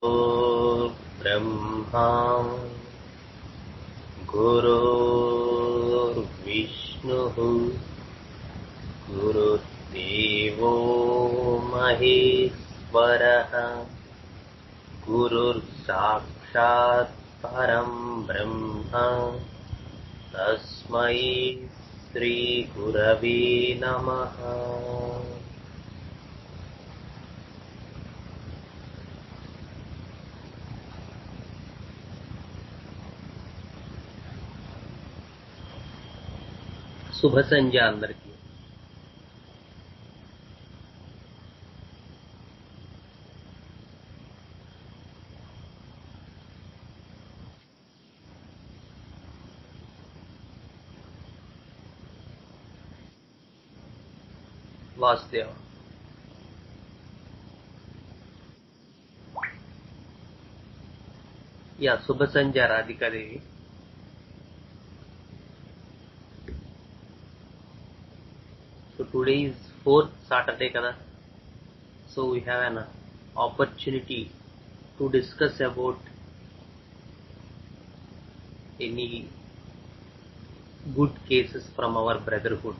ब्रह्मा गुरुर्विष्णुः गुरुर्देवो महेश्वरः गुरुर्साक्षात् परं ब्रह्म तस्मै श्री गुरवे नमः। శుభ సంధ్య అందరికీ. వాసుదేవ శుభ సంధ్య Radhika Devi. So today is 4th Saturday kada, so we have an opportunity to discuss about any good cases from our brotherhood.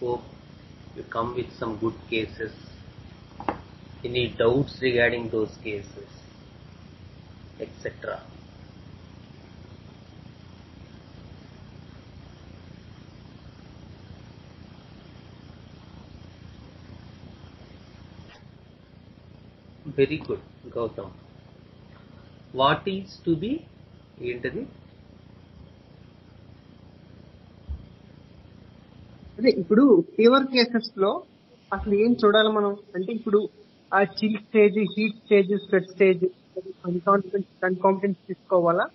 Hope you come with some good cases, any doubts regarding those cases, etc. Very good Gautam. What is to be ఏంటది? అదే ఇప్పుడు fever cases లో అసలు ఏం చూడాలి మనం అంటే, ఇప్పుడు ఆ chill stage, heat stage, sweat stage, unconfidence తీసుకోవాలా,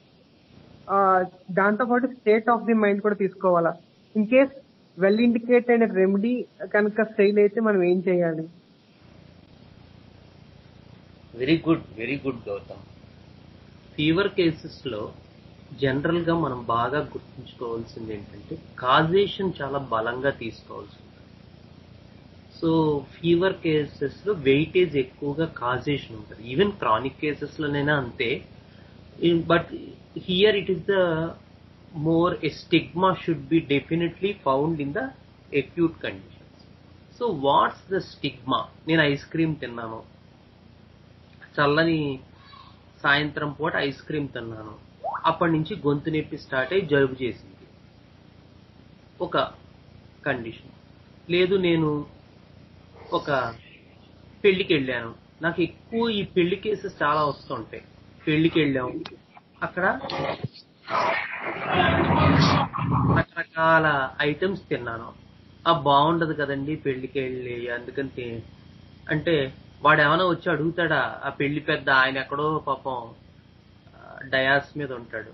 దాంతో పాటు స్టేట్ ఆఫ్ ది మైండ్ కూడా తీసుకోవాలా? In case well indicated remedy కనుక ఫెయిల్ అయితే మనం ఏం చేయాలి? Very good Gautam. Fever cases లో జనరల్ గా మనం బాగా గుర్తుంచుకోవాల్సింది ఏంటంటే, కాజేషన్ చాలా బలంగా తీసుకోవాల్సి ఉంటుంది. సో ఫీవర్ కేసెస్ లో వెయిటేజ్ ఎక్కువగా కాజేషన్ ఉంటుంది. ఈవెన్ క్రానిక్ కేసెస్ లోనైనా అంతే. But here it is the more a stigma should be definitely found in the acute conditions. So what's the stigma? నేను ఐస్ క్రీమ్ తిన్నాను, చల్లని సాయంత్రం పూట ఐస్ క్రీమ్ తిన్నాను, అప్పటి నుంచి గొంతు నొప్పి స్టార్ట్ అయ్యి జలుబు చేసింది, ఒక కండిషన్. లేదు, నేను ఒక పెళ్లికి వెళ్ళాను, నాకు ఎక్కువ ఈ పెళ్లి కేసెస్ చాలా వస్తుంటాయి. పెళ్లికి వెళ్ళాం, అక్కడ రకరకాల ఐటమ్స్ తిన్నాను, బాగుండదు కదండి పెళ్లికి వెళ్ళి, అందుకని అంటే వాడు ఏమైనా వచ్చి అడుగుతాడా? ఆ పెళ్లి పెద్ద ఆయన ఎక్కడో పాపం డయాస్ మీద ఉంటాడు.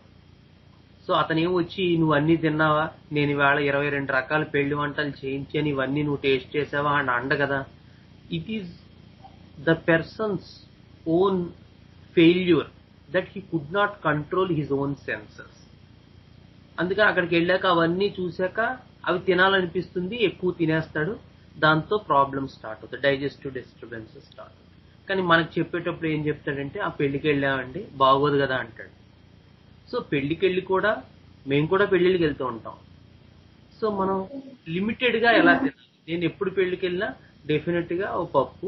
సో అతనేం వచ్చి నువ్వు అన్ని తిన్నావా, నేను ఇవాళ 22 రకాల పెళ్లి వంటలు చేయించాను, ఇవన్నీ నువ్వు టేస్ట్ చేసావా అని అండ కదా. It is the person's own failure that he could not control his own senses. అందుకని అక్కడికి వెళ్ళాక అవన్నీ చూశాక అవి తినాలనిపిస్తుంది, ఎక్కువ తినేస్తాడు, దాంతో ప్రాబ్లమ్ స్టార్ట్ అవుతుంది, డైజెస్టివ్ డిస్టర్బెన్సెస్ స్టార్ట్ అవుతుంది. కానీ మనకు చెప్పేటప్పుడు ఏం చెప్తాడంటే, ఆ పెళ్లికి వెళ్ళామండి బాగోదు కదా అంటాడు. సో పెళ్లికి వెళ్ళి కూడా మేము కూడా పెళ్లికి వెళ్తూ ఉంటాం. సో మనం లిమిటెడ్ గా ఎలా తినాలి? నేను ఎప్పుడు పెళ్లికి వెళ్ళినా డెఫినెట్ గా ఓ పప్పు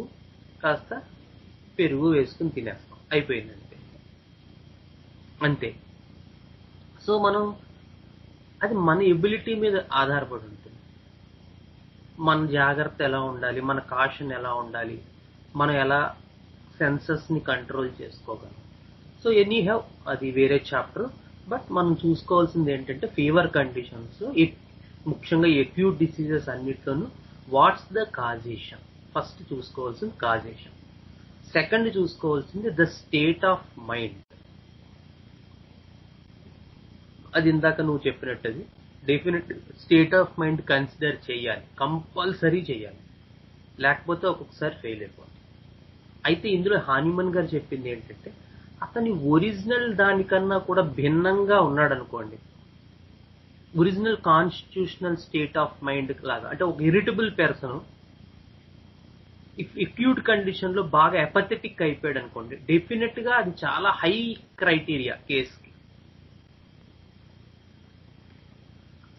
కాస్త పెరుగు వేసుకుని తినేస్తాం, అయిపోయిందంటే అంతే. సో మనం అది మన ఎబిలిటీ మీద ఆధారపడి ఉంటుంది. మన జాగ్రత్త ఎలా ఉండాలి, మన కాషన్ ఎలా ఉండాలి, మనం ఎలా సెన్సెస్ ని కంట్రోల్ చేసుకోగలం. సో ఎనీ హ్యావ్ అది వేరే చాప్టర్. బట్ మనం చూసుకోవాల్సింది ఏంటంటే, ఫీవర్ కండిషన్స్ ముఖ్యంగా అక్యూట్ డిసీజెస్ అన్నిట్లోనూ వాట్స్ ద కాజేషన్. ఫస్ట్ చూసుకోవాల్సింది కాజేషన్. సెకండ్ చూసుకోవాల్సింది ద స్టేట్ ఆఫ్ మైండ్. అది ఇందాక నువ్వు చెప్పినట్టు అది definite state of mind consider చేయాలి, కంపల్సరీ చేయాలి, లేకపోతే ఒక్కొక్కసారి ఫెయిల్ అయిపోతుంది. అయితే ఇందులో హానిమన్ గారు చెప్పింది ఏంటంటే, అతని ఒరిజినల్ దానికన్నా కూడా భిన్నంగా ఉన్నాడు అనుకోండి, original constitutional state of mind లాగా, అంటే ఒక ఇరిటబుల్ పర్సన్ అక్యూట్ కండిషన్ లో బాగా ఎపథెటిక్ అయిపోయాడు అనుకోండి, డెఫినెట్ గా అది చాలా హై క్రైటీరియా కేసుకి.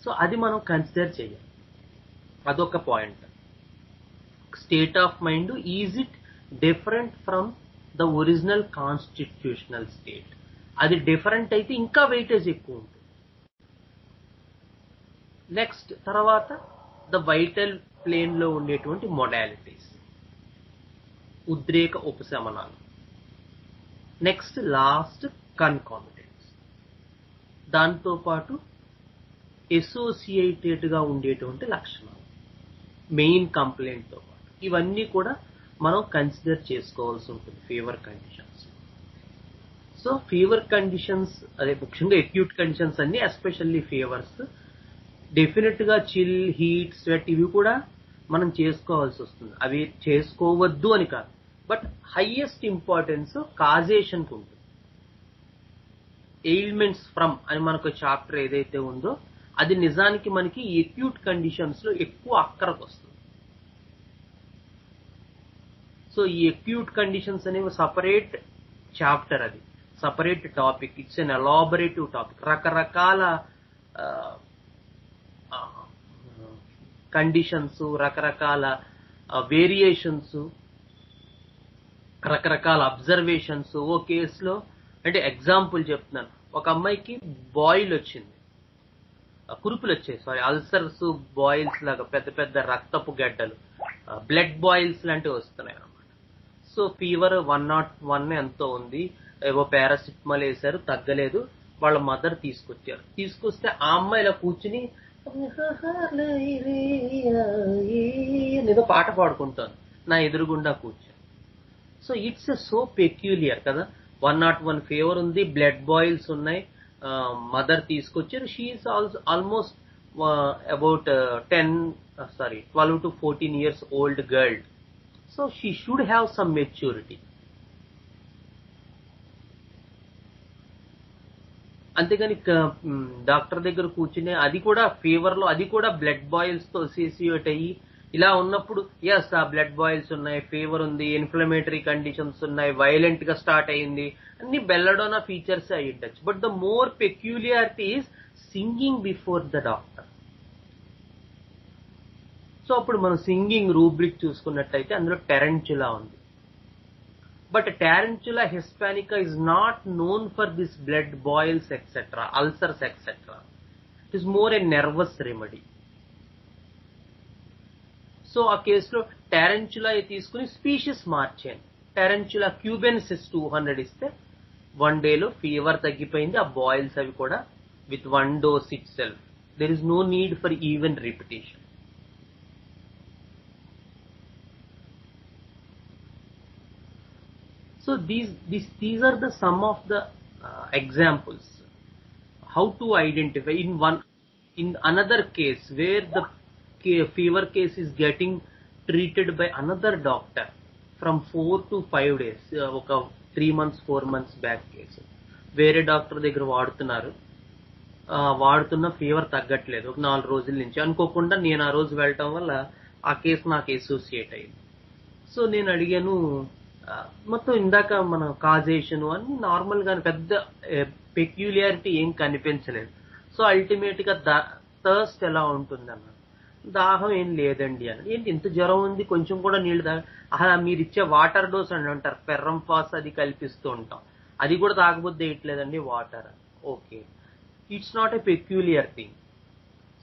సో అది మనం కన్సిడర్ చేయాలి. అదొక point. State of mind, is it different from the original constitutional state? అది డిఫరెంట్ అయితే ఇంకా వెయిటేజ్ ఎక్కువ ఉంటుంది. నెక్స్ట్ తర్వాత ద వైటల్ ప్లేన్ లో ఉండేటువంటి మొడాలిటీస్, ఉద్రేక ఉపశమనాలు. నెక్స్ట్ లాస్ట్ కన్కామిటెన్స్, దాంతో పాటు అసోసియేటెడ్ గా ఉండేటువంటి లక్షణాలు, మెయిన్ కంప్లైంట్ తో పాటు ఇవన్నీ కూడా మనం కన్సిడర్ చేసుకోవాల్సి ఉంటుంది fever conditions. So fever conditions, అదే ముఖ్యంగా అక్యూట్ కండిషన్స్ అన్ని, ఎస్పెషల్లీ ఫీవర్స్, డెఫినెట్ గా చిల్, హీట్, స్వెట్ ఇవి కూడా మనం చేసుకోవాల్సి వస్తుంది. అవి చేసుకోవద్దు అని కాదు, బట్ హైయెస్ట్ ఇంపార్టెన్స్ కాజేషన్ కు ఉంటుంది. ఎయిల్మెంట్స్ ఫ్రమ్ అని మనకు చాప్టర్ ఏదైతే ఉందో అది నిజానికి మనకి అక్యూట్ కండిషన్స్ లో ఎక్కువ అక్కరకు వస్తుంది. సో ఈ అక్యూట్ కండిషన్స్ అనేవి సపరేట్ చాప్టర్, అది separate topic. It's an elaborative topic. రకరకాల కండిషన్స్, రకరకాల వేరియేషన్స్, రకరకాల అబ్జర్వేషన్స్ ఓ కేసులో. అంటే ఎగ్జాంపుల్ చెప్తున్నాను, ఒక అమ్మాయికి బాయిల్ వచ్చింది, కురుపులు వచ్చాయి, అల్సర్స్, బాయిల్స్ లాగా పెద్ద పెద్ద రక్తపు గడ్డలు, బ్లడ్ బాయిల్స్ లాంటివి వస్తున్నాయి అన్నమాట. సో ఫీవర్ 101 ఎంతో ఉంది, ఏవో పారాసిటమాల్ వేశారు, తగ్గలేదు. వాళ్ళ మదర్ తీసుకొచ్చారు. తీసుకొస్తే ఆ అమ్మాయి ఇలా కూర్చుని ఏదో పాట పాడుకుంటాను నా ఎదురుగుండా కూర్చొని. సో ఇట్స్ సో పెక్యూలియర్ కదా. 101 ఫీవర్ ఉంది, బ్లడ్ బాయిల్స్ ఉన్నాయి, మదర్ తీసుకొచ్చారు. She is almost about 12 to 14 years old girl. So she should have some maturity. అంతేగాని డాక్టర్ దగ్గర కూర్చునే, అది కూడా ఫీవర్ లో, అది కూడా బ్లడ్ బాయిల్స్ తో అసోసియేట్ అయ్యి ఇలా ఉన్నప్పుడు, ఎస్ ఆ బ్లడ్ బాయిల్స్ ఉన్నాయి, ఫీవర్ ఉంది, ఇన్ఫ్లమేటరీ కండిషన్స్ ఉన్నాయి, వైలెంట్ గా స్టార్ట్ అయ్యింది, అన్ని బెల్లడోనా ఫీచర్స్ అయి ఉండొచ్చు. But the more peculiarity is singing before the doctor. So అప్పుడు మనం సింగింగ్ రూబ్రిక్ చూసుకున్నట్టయితే అందులో టెరెంచులా ఉంది. But Tarantula hispanica is not known for this blood boils etc., ulcers etc. It is more a nervous remedy. So ఆ కేసులో Tarantula తీసుకుని species మార్చాను. Tarantula cubensis 200 ఇస్తే 1 day లో ఫీవర్ తగ్గిపోయింది. ఆ బాయిల్స్ అవి కూడా with 1 dose itself. There is no need for even repetition. So these are the some of the examples how to identify. In another case where the fever case is getting treated by another doctor from 4 to 5 days, oka 3 months 4 months back case, వేరే doctor దగ్గర వాడుతున్న fever తగ్గట్లేదు ఒక 4 రోజుల నుంచి. అనుకోకుండా నేను ఆ రోజు వెళ్ళటం వల్ల ఆ కేసు నాకు అసోసియేట్ అయింది. సో నేను అడిగాను, మొత్తం ఇందాక మన కాజేషన్ అన్ని నార్మల్ గా, పెద్ద పెక్యూలియారిటీ ఏం కనిపించలేదు. సో అల్టిమేట్ గా థర్స్ట్ ఎలా ఉంటుంది అన్న, దాహం ఏం లేదండి అని. ఏంటి ఇంత జ్వరం ఉంది, కొంచెం కూడా నీళ్లు మీరు ఇచ్చే వాటర్ డోస్ అని అంటారు, పెర్రం ఫాస్ అది కల్పిస్తూ ఉంటాం, అది కూడా తాగబోద్దు వేయట్లేదండి water. Okay, it's not a peculiar thing.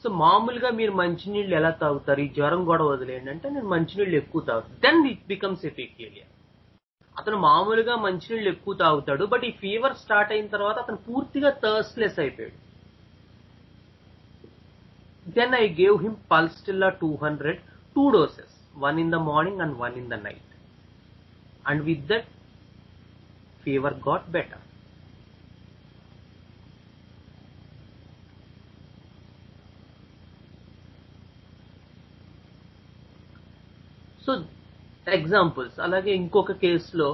So మామూలుగా మీరు మంచినీళ్ళు ఎలా తాగుతారు, ఈ జ్వరం కూడా వదిలేయండి అంటే నేను మంచినీళ్ళు ఎక్కువ తాగుతాను, then it becomes a peculiar. అతను మామూలుగా మంచినీళ్ళు ఎక్కువ తాగుతాడు, బట్ ఈ ఫీవర్ స్టార్ట్ అయిన తర్వాత అతను పూర్తిగా థర్స్ట్లెస్ అయిపోయాడు. Then I gave him pulsatilla 200, 2 doses, 1 in the morning and 1 in the night, and with that fever got better. So examples. అలాగే ఇంకొక కేసులో,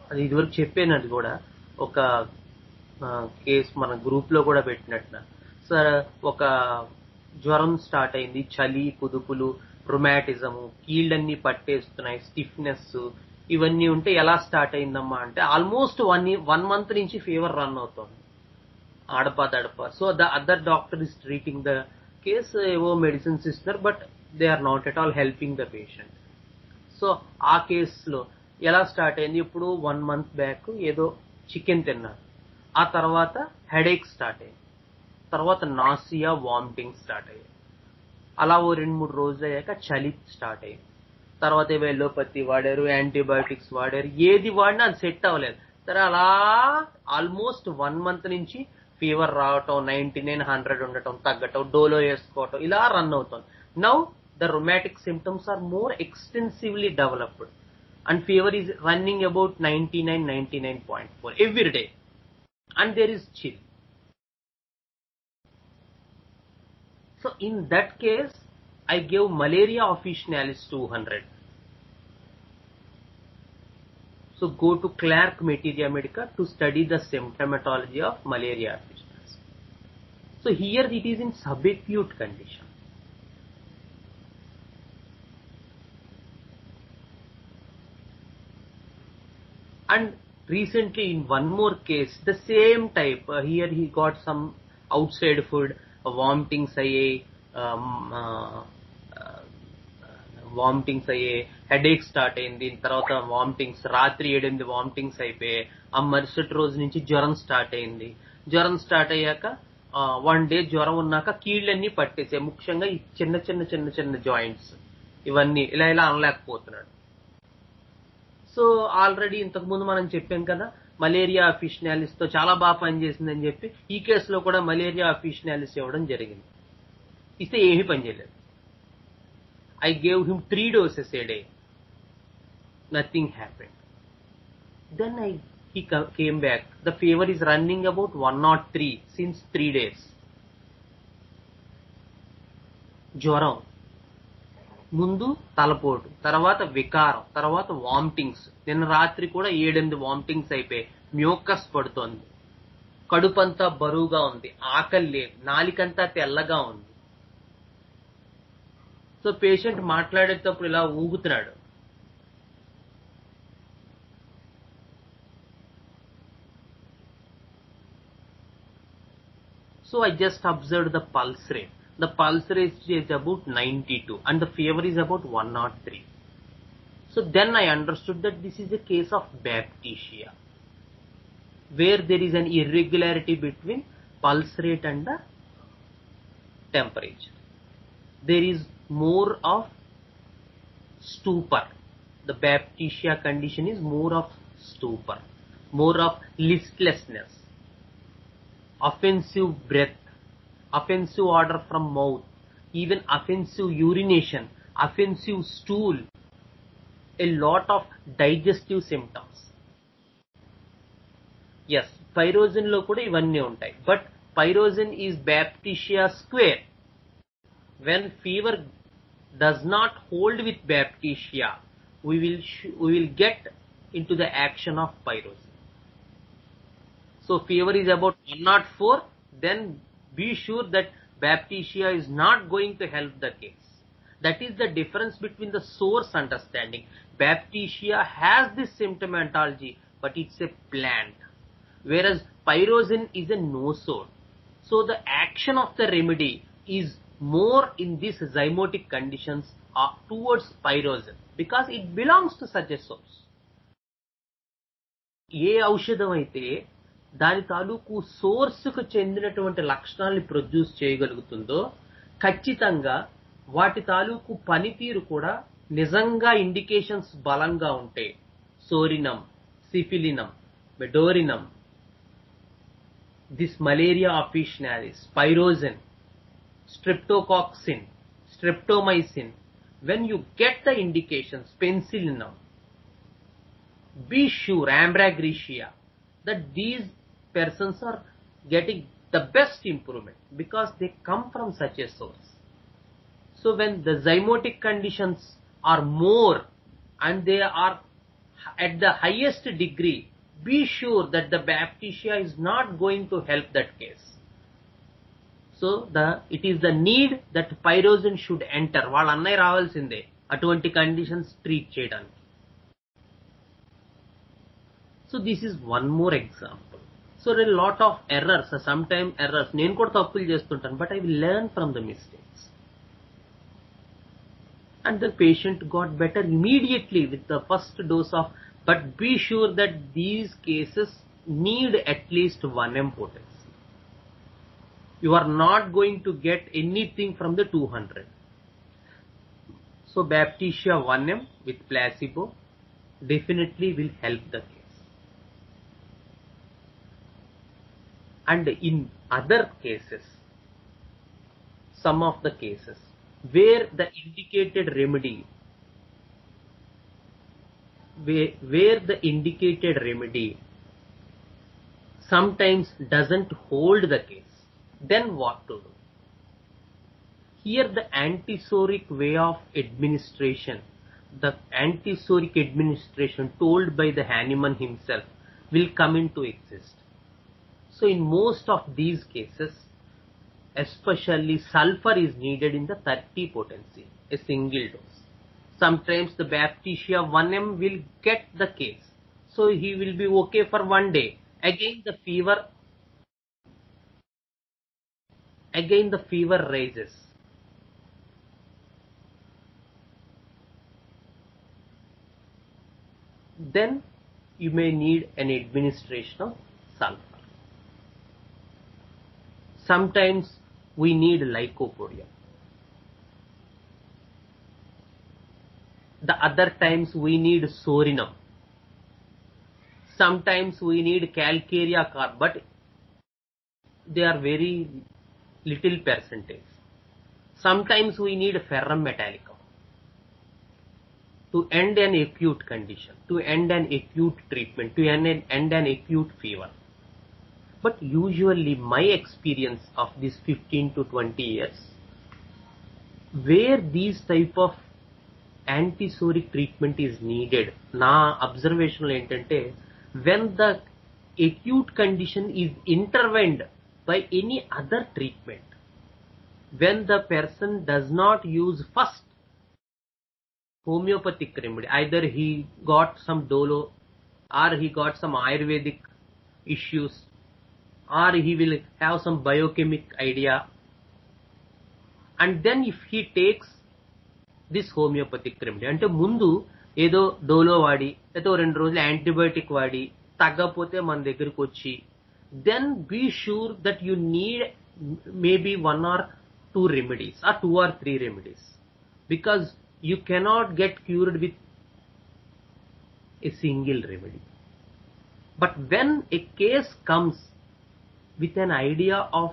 అది ఇదివరకు చెప్పాను, అది కూడా ఒక కేసు మన గ్రూప్ లో కూడా పెట్టినట్టు. సార్ ఒక జ్వరం స్టార్ట్ అయింది, చలి, కుదుపులు, రొమాటిజము, కీళ్ళన్నీ పట్టేస్తున్నాయి, స్టిఫ్నెస్, ఇవన్నీ ఉంటే ఎలా స్టార్ట్ అయిందమ్మా అంటే ఆల్మోస్ట్ 1 month నుంచి ఫీవర్ రన్ అవుతుంది ఆడపా. So the other doctor is treating the case, ఏవో మెడిసిన్స్ ఇస్తున్నారు, but they are not at all helping the patient. So ఆ కేసులో ఎలా స్టార్ట్ అయింది, ఇప్పుడు 1 month బ్యాక్ ఏదో చికెన్ తిన్నారు, ఆ తర్వాత హెడేక్ స్టార్ట్ అయింది, తర్వాత నాసియా, వామిటింగ్ స్టార్ట్ అయ్యాయి. అలా ఓ 2-3 రోజులు అయ్యాక చలి స్టార్ట్ అయింది, తర్వాత ఎలోపతి వాడారు, యాంటీబయాటిక్స్ వాడారు, ఏది వాడినా అది సెట్ అవ్వలేదు. సరే అలా ఆల్మోస్ట్ 1 month నుంచి ఫీవర్ రావటం, 99, 100 ఉండటం, తగ్గటం, డోలో వేసుకోవటం, ఇలా రన్ అవుతుంది. Now the rheumatic symptoms are more extensively developed and fever is running about 99, 99.4 every day, and there is chill. So in that case I gave malaria officinalis 200. So go to Clark Materia Medica to study the symptomatology of malaria officinalis. So here it is in subacute condition. And recently in one more case, the same type, here he got some outside food, vomitings ayye, headache start అయింది, తర్వాత vomitings, రాత్రి 7 vomitings అయిపోయాయి, ఆ మరుసటి రోజు నుంచి జ్వరం start అయింది. జ్వరం స్టార్ట్ అయ్యాక 1 day జ్వరం ఉన్నాక కీళ్ళన్నీ పట్టేసాయి, ముఖ్యంగా ఈ చిన్న జాయింట్స్, ఇవన్నీ ఇలా అనలేకపోతున్నాడు. సో ఆల్రెడీ ఇంతకుముందు మనం చెప్పాం కదా, మలేరియా అఫిషనాలిస్ తో చాలా బాగా పనిచేసిందని చెప్పి ఈ కేసులో కూడా మలేరియా అఫిషనాలిస్ ఇవ్వడం జరిగింది. ఇస్తే ఏమీ పనిచేయలేదు. I gave him 3 doses a day. Nothing happened. Then he came back. The fever is running about 103 since 3 days. జ్వరం, ముందు తలపోటు, తర్వాత వికారం, తర్వాత వామిటింగ్స్. నిన్న రాత్రి కూడా 7-8 వామిటింగ్స్ అయిపోయాయి, మ్యూకస్ పడుతోంది, కడుపంతా బరువుగా ఉంది, ఆకలి లేదు, నాలికంతా తెల్లగా ఉంది. సో పేషెంట్ మాట్లాడేటప్పుడు ఇలా ఊగుతున్నాడు. So I just observed the pulse rate. The pulse rate is about 92 and the fever is about 103. So then I understood that this is a case of baptisia, where there is an irregularity between pulse rate and the temperature. There is more of stupor. The baptisia condition is more of stupor, more of listlessness, offensive breath, offensive odor from mouth, even offensive urination, offensive stool, a lot of digestive symptoms. Yes, pyrosin lo kuda ivanni untayi, but pyrosin is baptisia square. When fever does not hold with baptisia, we will get into the action of pyrosin. So fever is about 104, then be sure that baptisia is not going to help the case. That is the difference between the source understanding. Baptisia has this symptomatology, but it's a plant, whereas pyrosin is a no-sore. So the action of the remedy is more in these zymotic conditions towards pyrosin, because it belongs to such a source. ఏ ఔషధం అయితే దాని తాలూకు సోర్స్కు చెందినటువంటి లక్షణాలని produce చేయగలుగుతుందో, ఖచ్చితంగా వాటి తాలూకు పనితీరు కూడా నిజంగా ఇండికేషన్స్ బలంగా ఉంటే, psorinum, syphilinum, medorrhinum, this malaria officinalis, pyrogen, streptococcin, streptomycin, when you get the indications, penicillinum, be sure, ambrogracia, that these persons are getting the best improvement because they come from such a source. So when the zymotic conditions are more and they are at the highest degree, be sure that the baptisia is not going to help that case. So it is the need that pyrogen should enter. వాళ్ళ అన్నయ్య రావాల్సిందే అటువంటి conditions treat చేయడానికి. So this is one more example. So there are a lot of errors, sometimes errors. నేను కూడా తప్పులు చేస్తుంటాను, but I will learn from the mistakes. And the patient got better immediately with the first dose of, but be sure that these cases need at least 1 m potency. You are not going to get anything from the 200. So Baptisia 1 m with placebo definitely will help the case. And in other cases, some of the cases where the indicated remedy sometimes doesn't hold the case, then what to do? Here the antisoric way of administration, the antisoric administration told by the Hahnemann himself, will come into exist. So in most of these cases, especially sulfur is needed in the 30 potency, a single dose. Sometimes the Baptisia 1 m will get the case, so he will be okay for 1 day. Again the fever rises. Then you may need an administration of sulfur. Sometimes we need lycopodium. The other times we need sorinum. Sometimes we need calcarea carb, but they are very little percentage. Sometimes we need ferrum metallicum to end an acute condition, to end an acute treatment, to end an acute fever. But usually my experience of this 15 to 20 years, where these type of antisoric treatment is needed, na observation entante, when the acute condition is intervened by any other treatment, when the person does not use first homeopathic remedy, either he got some dolo or he got some ayurvedic issues, or he will have some biochemic idea, and then if he takes this homeopathic remedy, అంటే ముందు ఏదో డోలో వాడి లేదో 2 రోజులు antibiotic వాడి తగ్గపోతే మన దగ్గరికి వచ్చి, then be sure that you need maybe 1 or 2 remedies or 2 or 3 remedies, because you cannot get cured with a single remedy. But when a case comes with an idea of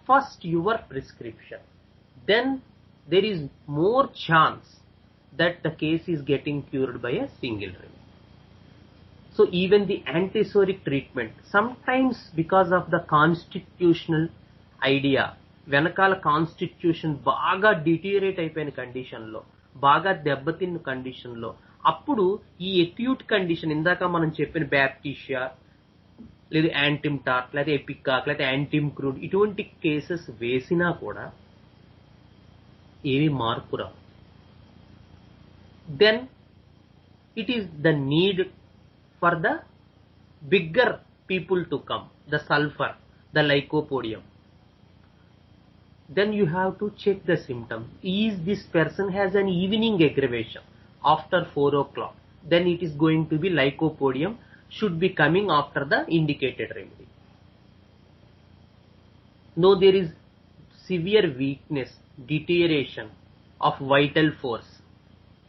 first your prescription, then there is more chance that the case is getting cured by a single remedy. So even the antisoric treatment, sometimes because of the constitutional idea, వెనకాల constitution బాగా deteriorate అయిపోయిన condition లో, బాగా దెబ్బతిన్న condition లో, అప్పుడు ఈ acute condition ఇందాక మనం చెప్పిన బ్యాప్టీషియా లేదా యాంటిమ్టార్ లేదా ఎపికాక్ లేదా యాంటిమ్ క్రూడ్ ఇటువంటి కేసెస్ వేసినా కూడా ఏమి మార్పు రావు. Then it is the need for the bigger people to come, the sulphur, the lycopodium. Then you have to check the symptoms. Is this person has an evening aggravation after 4 o'clock? Then it is going to be lycopodium should be coming after the indicated remedy. No, there is severe weakness, deterioration of vital force.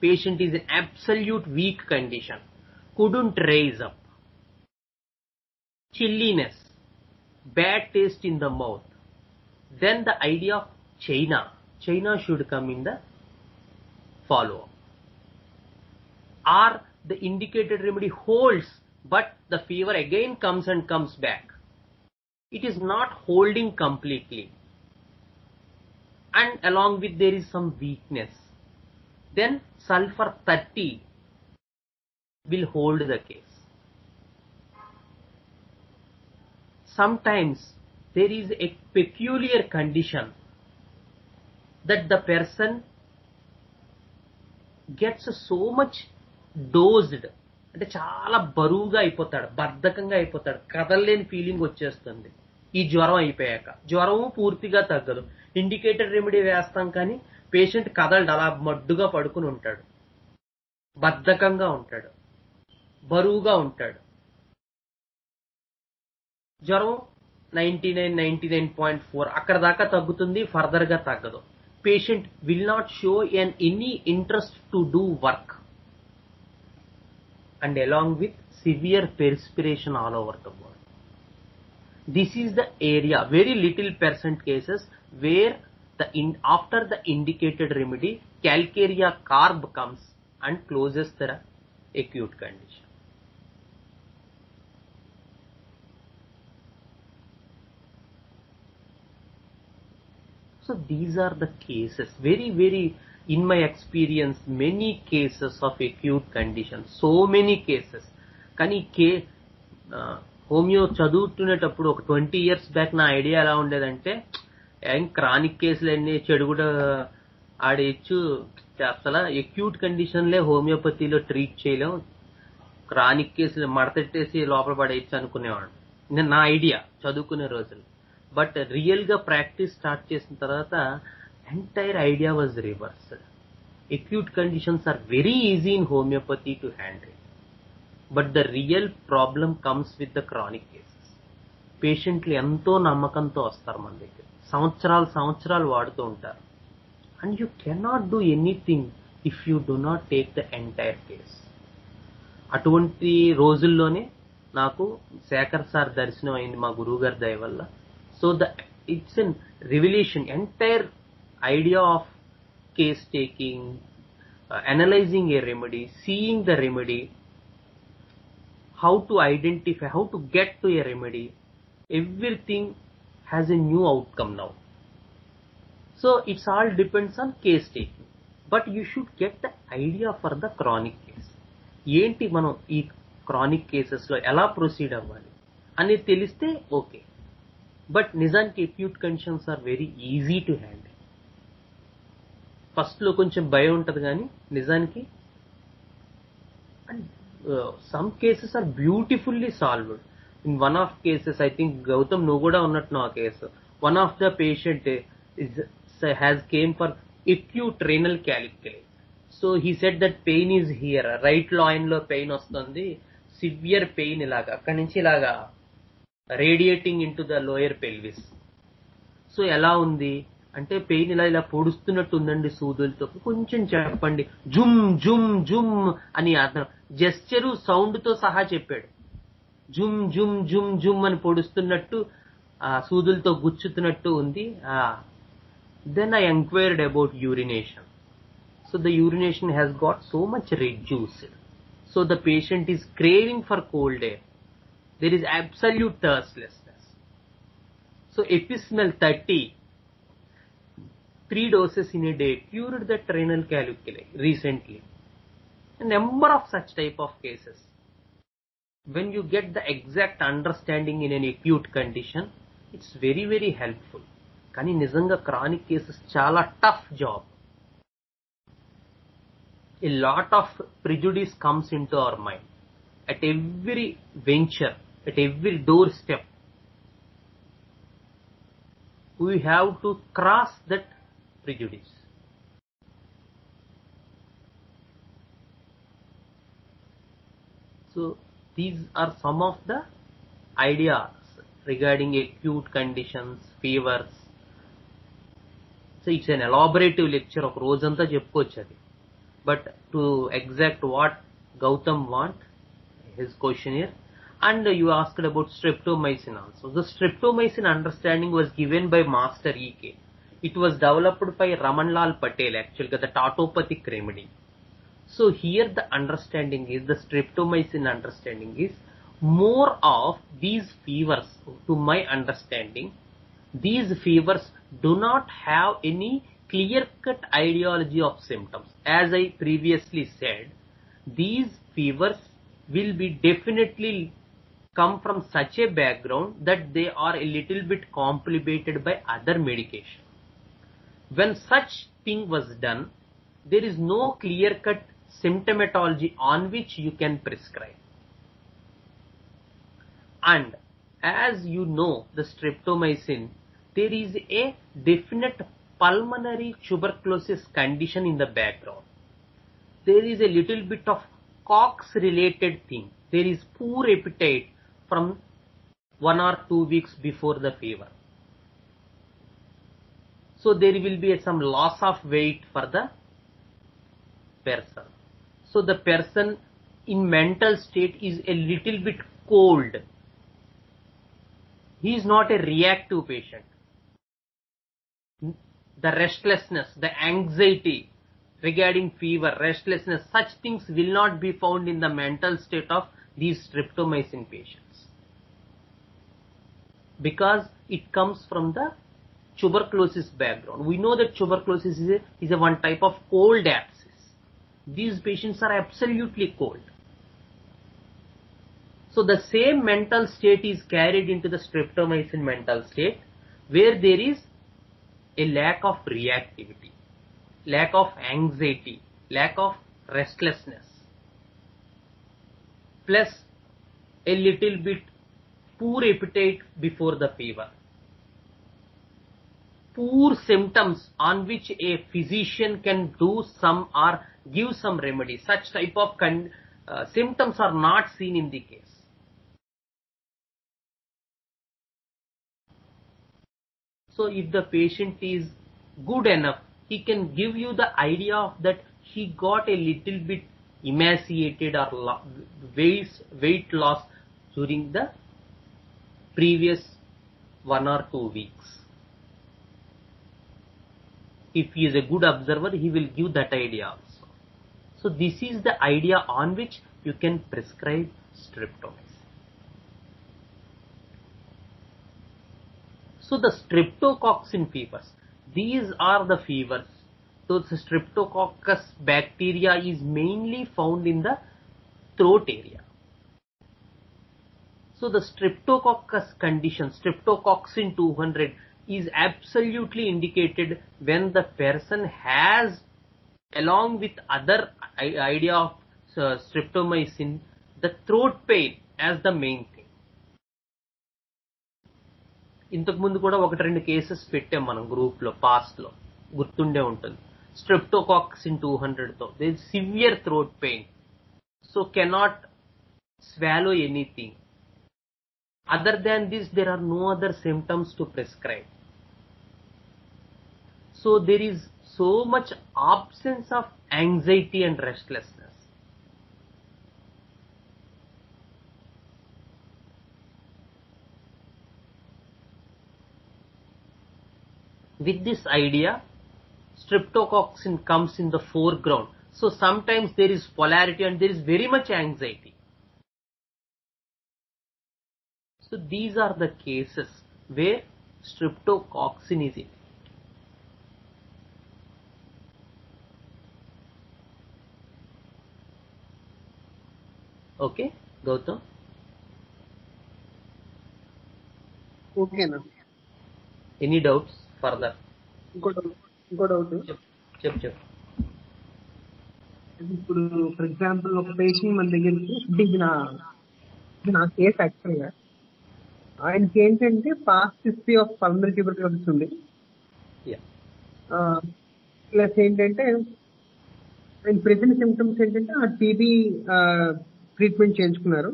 Patient is in absolute weak condition, couldn't raise up. Chilliness, bad taste in the mouth. Then the idea of China should come in the follow-up. Or the indicated remedy holds, but the fever again comes and comes back. It is not holding completely. And along with there is some weakness. Then sulfur 30 will hold the case. Sometimes there is a peculiar condition that the person gets so much dosed, అంటే చాలా బరువుగా అయిపోతాడు, బద్ధకంగా అయిపోతాడు, కదలలేని feeling వచ్చేస్తుంది ఈ జ్వరం అయిపోయాక. జ్వరం పూర్తిగా తగ్గదు, ఇండికేటెడ్ రెమెడీ వేస్తాం కానీ పేషెంట్ కదలడు, అలా మడ్డుగా పడుకుని ఉంటాడు, బద్ధకంగా ఉంటాడు, బరువుగా ఉంటాడు. జ్వరం 99.4 అక్కడ దాకా తగ్గుతుంది, ఫర్దర్ గా తగ్గదు. Patient will not show any interest to do work, and along with severe perspiration all over the body. This is the area, very little percent cases where after the indicated remedy calcarea carb comes and closes the acute condition. So these are the cases, very in my experience, many cases of acute conditions, so many cases. కానీ homeo చదువుతునేటప్పుడు ఒక 20 years back నా idea ఎలా ఉండేదంటే, ఏం chronic కేసులు అన్ని చెడు కూడా ఆడేయచ్చు, అసలు అక్యూట్ కండిషన్లే హోమియోపతిలో ట్రీట్ చేయలేం, క్రానిక్ కేసులు మడతెట్టేసి లోపల పడేయచ్చు అనుకునేవాడు, నా ఐడియా చదువుకునే రోజులు. బట్ రియల్ గా ప్రాక్టీస్ స్టార్ట్ చేసిన తర్వాత entire idea was reversed. Acute conditions are very easy in homeopathy to handle, but the real problem comes with the chronic cases. పేషెంట్లు ఎంతో నమ్మకంతో వస్తారు మన దగ్గర, సంవత్సరాలు వాడుతూ ఉంటారు, and you cannot do anything if you do not take the entire case. అటువంటి రోజుల్లోనే నాకు శేఖర్ సార్ దర్శనం అయింది మా గురువు గారి దయ వల్ల. So it's an revelation, entire idea of case taking, analyzing a remedy, seeing the remedy, how to identify, how to get to a remedy, everything has a new outcome now. So it's all depends on case taking, but you should get the idea for the chronic case. ఏంటి మనం ఈ chronic cases లో ఎలా proceed అవ్వాలి అనేది తెలిస్తే okay. But నిజానికి acute conditions are very easy to handle. First లో కొంచెం భయం ఉంటది కానీ నిజానికి some cases are beautifully solved. In one of cases, I think Gautam నువ్వు కూడా ఉన్నట్టు ఆ case, one of the patient has came for acute renal calculi. So he said that pain is here, right loin లో pain వస్తుంది, severe pain ఇలాగా అక్కడి నుంచి ఇలాగా radiating in to the lower pelvis. So ఎలా ఉంది అంటే పెయిన్ ఇలా పొడుస్తున్నట్టు ఉందండి సూదులతో, కొంచెం చెప్పండి, జుమ్ జుమ్ జుమ్ అని అతను జెస్చరు సౌండ్ తో సహా చెప్పాడు, జుమ్ జుమ్ జుమ్ జుమ్ అని పొడుస్తున్నట్టు, ఆ సూదులతో గుచ్చుతున్నట్టు ఉంది. Then I enquired about urination. So the urination has got so much reduced. So the patient is craving for cold air. There is absolute thirstlessness. So Epismel 30, 3 doses in a day cured that renal calculi recently. A number of such type of cases. When you get the exact understanding in an acute condition, it's very helpful. Kani nizanga chronic cases chala tough job. A lot of prejudice comes into our mind at every venture, at every doorstep. We have to cross that prejudice. So these are some of the ideas regarding acute conditions, fevers. So it's an elaborative lecture of రోజంతా చెప్పుకోవచ్చు అది. But to exact what Gautam want, his questionnaire, and you asked about streptomycin also. The streptomycin understanding was given by Master E.K. It was developed by Ramanlal Patel, actually the tautopathic remedy. So here the understanding is, the streptomycin understanding is more of these fevers. To my understanding, these fevers do not have any clear-cut ideology of symptoms. As I previously said, these fevers will be definitely come from such a background that they are a little bit complicated by other medication. When such thing was done, there is no clear-cut symptomatology on which you can prescribe. And as you know, the streptomycin, there is a definite pulmonary tuberculosis condition in the background. There is a little bit of COX-related thing. There is poor appetite from 1 or 2 weeks before the fever. So there will be some loss of weight for the person. So the person in mental state is a little bit cold. He is not a reactive patient. The restlessness, the anxiety regarding fever, restlessness, such things will not be found in the mental state of these streptomycin patients. Because it comes from the tuberculosis background. We know that tuberculosis is a one type of cold abscess. These patients are absolutely cold. So the same mental state is carried into the streptomycin mental state, where there is a lack of reactivity, lack of anxiety, lack of restlessness, plus a little bit poor appetite before the fever. Poor symptoms on which a physician can do some or give some remedy. Such type of symptoms are not seen in the case. So if the patient is good enough, he can give you the idea of that he got a little bit emaciated or weight loss during the previous 1 or 2 weeks. If he is a good observer, he will give that idea also. So this is the idea on which you can prescribe streptomycin. So the streptococci fevers, these are the fevers. So the streptococcus bacteria is mainly found in the throat area. So the streptococcus condition, streptococci 200, is absolutely indicated when the person has, along with other idea of streptomycin, the throat pain as the main thing. ఇంతకు ముందు కూడా 1-2 cases పెట్టాం మనం group లో past లో, గుర్తుండే ఉంటుంది. స్ట్రెప్టోకాక్సిన్ 200 తో there is severe throat pain, so cannot swallow anything. Other than this, there are no other symptoms to prescribe. So there is so much absence of anxiety and restlessness. With this idea, streptococci comes in the foreground. So sometimes there is polarity and there is very much anxiety. So these are the cases where streptococci is in. Okay, Gautam? Okay na. Any doubts further? ఇంకో doubt. చెప్పు. ఇప్పుడు for example ఒక patient మన దగ్గరికి, ఇది నా case యాక్చువల్గా. ఆయనకి ఏంటంటే past history of pulmonary tuberculosis ఉంది. ప్లస్ ఏంటంటే ఆయన ప్రెసెంట్ సిమ్టమ్స్ ఏంటంటే ఆ టీబీ ట్రీట్మెంట్ చేయించుకున్నారు.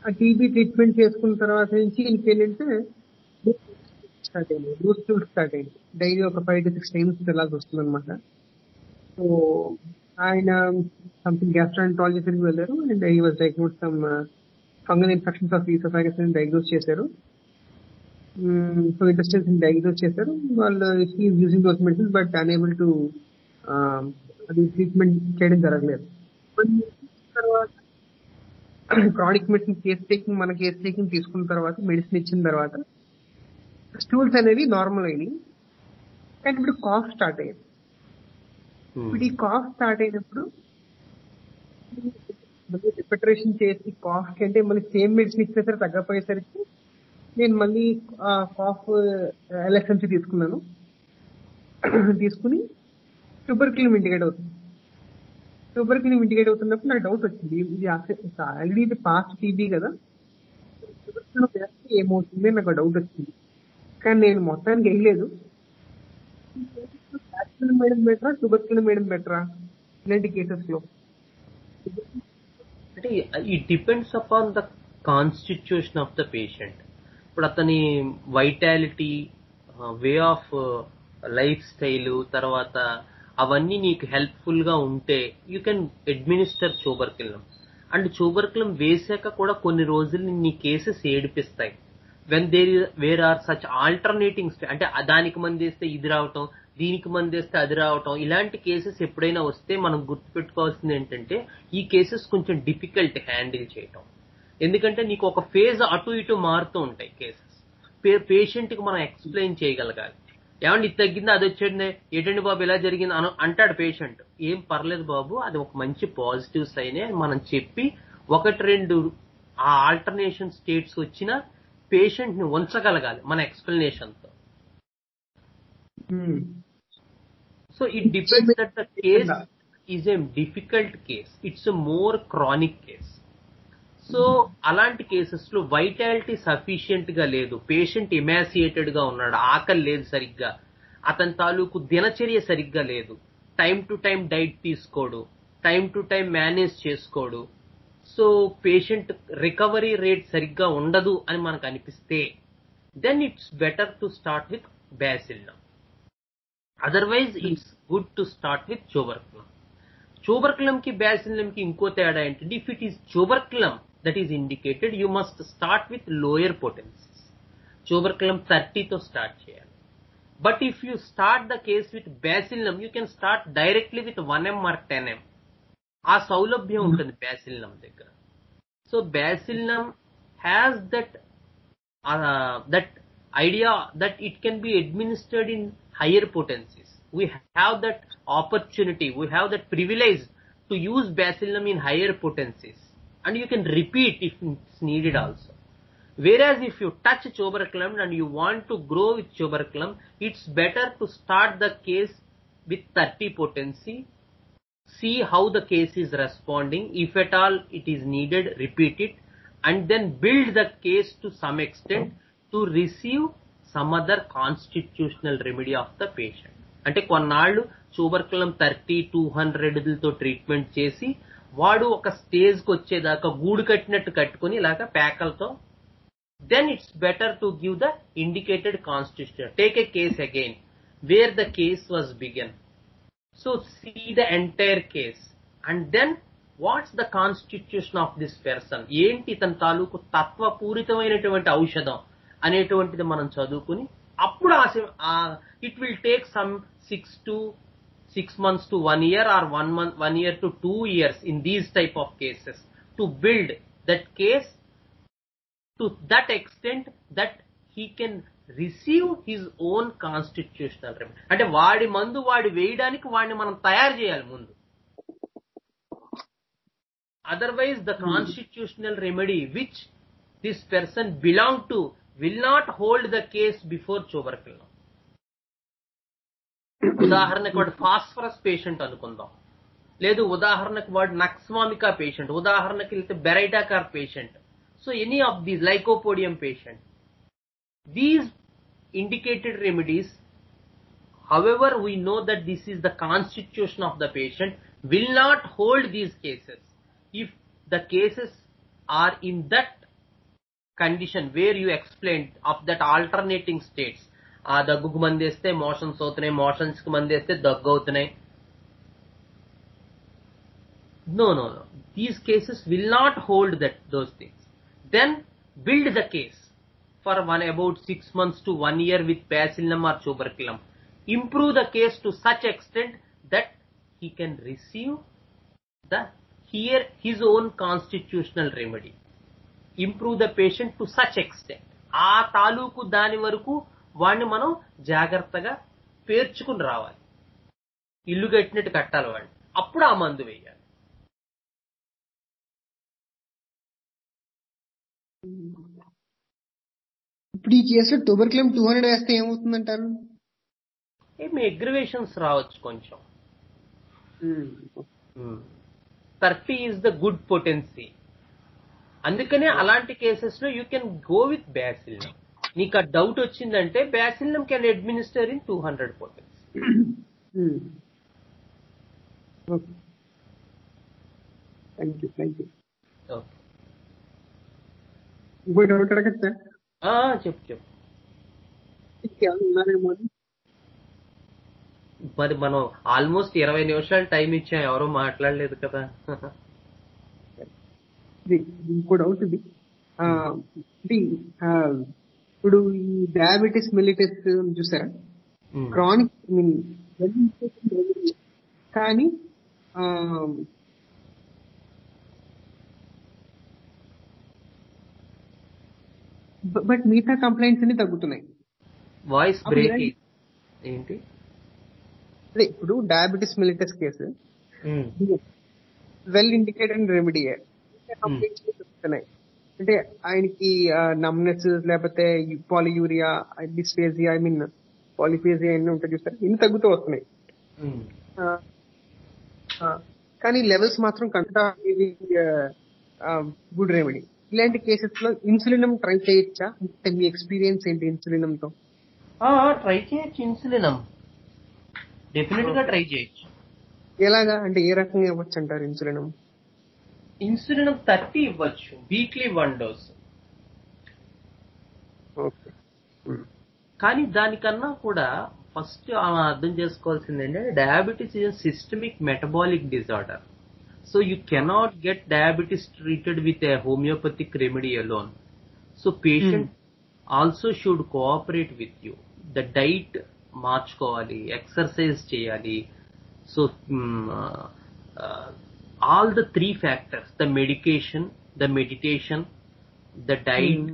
ఆ టీబీ ట్రీట్మెంట్ చేసుకున్న తర్వాత నుంచి ఈయనకి ఏంటంటే లూజ్ స్టూల్ స్టార్ట్ అయింది. డైలీ ఒక 5 to 6 times వెళ్ళాల్సి వస్తుంది అనమాట. సో ఆయన సంథింగ్ గ్యాస్ట్రాంటాలజిస్ట్కి వెళ్ళారు and he was diagnose some fungal infections of oesophagus అని డయాగ్నోస్ చేశారు. సో ఇంటెస్టైన్స్ డయాగ్నోస్ చేశారు. వాళ్ళు using those medicines but unable to అది ట్రీట్మెంట్ చేయడం జరగలేదు. తర్వాత క్రానిక్ మెడిసిన్ మన కేస్ టేకింగ్ తీసుకున్న తర్వాత, మెడిసిన్ ఇచ్చిన తర్వాత స్టూల్స్ అనేవి నార్మల్ అయినాయి. కానీ ఇప్పుడు కాఫ్ స్టార్ట్ అయ్యింది. ఇప్పుడు ఈ కాఫ్ స్టార్ట్ అయినప్పుడు మళ్ళీ రిపెటరేషన్ చేసి కాఫ్ కి అంటే మళ్ళీ సేమ్ మెడిసిన్ ఇచ్చేసరికి తగ్గపోయేసరికి నేను మళ్ళీ కాఫ్ ఎలక్సెన్సీ తీసుకున్నాను. తీసుకుని ట్యూబర్క్యూలిన్ ఇండికేట్ అవుతుంది. ట్యూబర్క్యూలిన్ ఇండికేట్ అవుతున్నప్పుడు నాకు డౌట్ వచ్చింది, ఇది ఆల్రెడీ ఇది పాస్ట్ టీబీ కదా, ట్యూబర్క్యూలిన్ వేస్తే ఏమవుతుంది నాకు డౌట్ వచ్చింది. కానీ నేను మొత్తానికి వేయలేదు. ప్యాక్సిలిన్ మేడం బెటరా, ట్యూబర్క్యూలిన్ మేడం బెటరా ఇలాంటి కేసెస్ లో? అంటే it depends upon the constitution of the patient. ఇప్పుడు అతని vitality, way of life style, తర్వాత అవన్నీ నీకు హెల్ప్ఫుల్ గా ఉంటే you can administer tuberculinum. And tuberculinum వేసాక కూడా కొన్ని రోజులు నీ కేసెస్ ఏడిపిస్తాయి. When where are such alternating, అంటే దానికి మంది వేస్తే ఇది రావటం, దీనికి మంది వేస్తే అది రావటం, ఇలాంటి కేసెస్ ఎప్పుడైనా వస్తే మనం గుర్తుపెట్టుకోవాల్సింది ఏంటంటే ఈ కేసెస్ కొంచెం డిఫికల్ట్ హ్యాండిల్ చేయటం. ఎందుకంటే నీకు ఒక ఫేజ్ అటు ఇటు మారుతూ ఉంటాయి కేసెస్. పేషెంట్ కి మనం ఎక్స్ప్లెయిన్ చేయగలగాలి. ఏమంటే ఇది తగ్గింది, అది వచ్చేది, ఏంటండి బాబు ఇలా జరిగింది అంటాడు పేషెంట్. ఏం పర్లేదు బాబు, అది ఒక మంచి పాజిటివ్ సైనే మనం చెప్పి ఒకటి రెండు ఆ ఆల్టర్నేషన్ స్టేట్స్ వచ్చినా పేషెంట్ ని ఉంచగలగాలి మన ఎక్స్ప్లెనేషన్ తో. So it depends that the case is a difficult case, it's more chronic case. So అలాంటి కేసెస్ లో వైటాలిటీ సఫిషియెంట్ గా లేదు, పేషెంట్ ఎమాసియేటెడ్ గా ఉన్నాడు, ఆకలి లేదు సరిగ్గా, అతని తాలూకు దినచర్య సరిగ్గా లేదు, టైం టు టైం డైట్ తీసుకోడు, టైం టు టైం మేనేజ్ చేసుకోడు, సో పేషెంట్ రికవరీ రేట్ సరిగ్గా ఉండదు అని మనకు అనిపిస్తే then it's better to start with bacillum. Otherwise it's good to start with tuberculinum. Tuberculinum కి బ్యాసిల్లమ్ కి ఇంకో తేడా ఏంటంటే if it is tuberculinum that is indicated, you must start with lower potencies. Tuberculum 30 to start cheyali. But if you start the case with bacillum, you can start directly with 1m or 10m. ఆ సౌలభ్యం ఉంటుంది bacillum దగ్గర. So bacillum has that idea that it can be administered in higher potencies. We have that opportunity, we have that privilege to use bacillum in higher potencies. And you can repeat if it's needed also. Whereas if you touch tuberculum and you want to grow with tuberculum, it's better to start the case with 30 potency, see how the case is responding, if at all it is needed, repeat it, and then build the case to some extent to receive some other constitutional remedy of the patient. అంటే కొన్నాళ్ళు tuberculum 30-200 తో treatment చేసి వాడు ఒక stage కి వచ్చేదాకా గూడు కట్టినట్టు కట్టుకుని ఇలాగా ప్యాకలతో, then it's better to give the indicated constitution. Take a case again where the case was begun. So see the entire case and then what's the constitution of this person, ఏంటి ఇతని తాలూకు తత్వపూరితమైనటువంటి ఔషధం అనేటువంటిది మనం చదువుకుని అప్పుడు it will take some 6 months to 1 year or 1 year to 2 years in these type of cases to build that case to that extent that he can receive his own constitutional remedy. అంటే వాడి మందు వాడి వేయడానికి వాడిని మనం తయారు చేయాలి ముందు. Otherwise the constitutional remedy which this person belong to will not hold the case before tuberculum. ఉదాహరణకు వాడు ఫాస్ఫరస్ పేషెంట్ అనుకుందాం, లేదు ఉదాహరణకు వాడు నక్స్వామికా పేషెంట్, ఉదాహరణకి వెళ్తే baryta carb patient, so any of these lycopodium patient, these indicated remedies, however we know that this is the constitution of the patient, will not hold these cases if the cases are in that condition where you explained of that alternating states. ఆ దగ్గుకు మందేస్తే motions అవుతున్నాయి, motions కి మందేస్తే దగ్గు అవుతున్నాయి. No. These cases will not hold those things. Then build the case for about 6 months to 1 year with bacillum or tuberculum. Improve the case to such extent that he can receive his own constitutional remedy. Improve the patient to such extent. ఆ తాలూకు దాని వరకు వాడిని మనం జాగ్రత్తగా పేర్చుకుని రావాలి, ఇల్లు కట్టినట్టు కట్టాలి వాడిని, అప్పుడు ఆ మందు వేయాలి. ఇప్పుడు ఈ కేసులో ట్యూబర్క్లమ్ 200 వేస్తే ఏమవుతుందంటారు? ఏమి అగ్రివేషన్స్ రావచ్చు కొంచెం. 30 ఈజ్ ద గుడ్ పొటెన్సీ. అందుకనే అలాంటి కేసెస్ లో you can go with bacillinum. నీకు ఆ డౌట్ వచ్చిందంటే bacillinum can administer in 200 potency. Okay, thank you. Okay, ఇంకో డౌట్ అడగచ్చా? చెప్పు. ఇంకేమైనా ఉన్నారేమో అని. మరి మనం ఆల్మోస్ట్ 20 నిమిషాలు టైం ఇచ్చాం, ఎవరో మాట్లాడలేదు కదా. ఇంకో డౌట్ ఇది. ఇప్పుడు ఈ డయాబెటీస్ మెలిటస్ చూసారా, క్రానిక్ కానీ బట్ మిగతా కంప్లైంట్స్ అన్ని తగ్గుతున్నాయి. వాయిస్ బ్రేక్ ఏంటి? అదే ఇప్పుడు diabetes mellitus case well indicated remedy complaints తగ్గుతున్నాయి. అంటే ఆయనకి నమ్నెస్ లేకపోతే పాలియూరియా, డిస్ఫేజియా, పాలిఫేజియా అన్ని ఉంటాయి చూస్తారు, ఇన్ని తగ్గుతూ వస్తున్నాయి. కానీ లెవెల్స్ మాత్రం గుడ్ రెమెడీ. ఇలాంటి కేసెస్ లో ఇన్సులినం ట్రై చేయొచ్చా? అంటే మీ ఎక్స్పీరియన్స్ ఏంటి ఇన్సులినం తో? ట్రై చేయొచ్చు, ఇన్సులినం డెఫినెట్ గా ట్రై చేయొచ్చు. ఎలాగా అంటే ఏ రకంగా ఇవ్వచ్చు అంటారు ఇన్సులినం? ఇన్సులినం 30 ఇవ్వచ్చు, వీక్లీ 1 డోస్. కానీ దానికన్నా కూడా ఫస్ట్ అర్థం చేసుకోవాల్సింది ఏంటంటే diabetes is systemic metabolic disorder. So you cannot get diabetes treated with a homeopathic remedy alone. So patient also should cooperate with you. The diet మార్చుకోవాలి, exercise చేయాలి. So all the 3 factors, the medication, the meditation, the diet,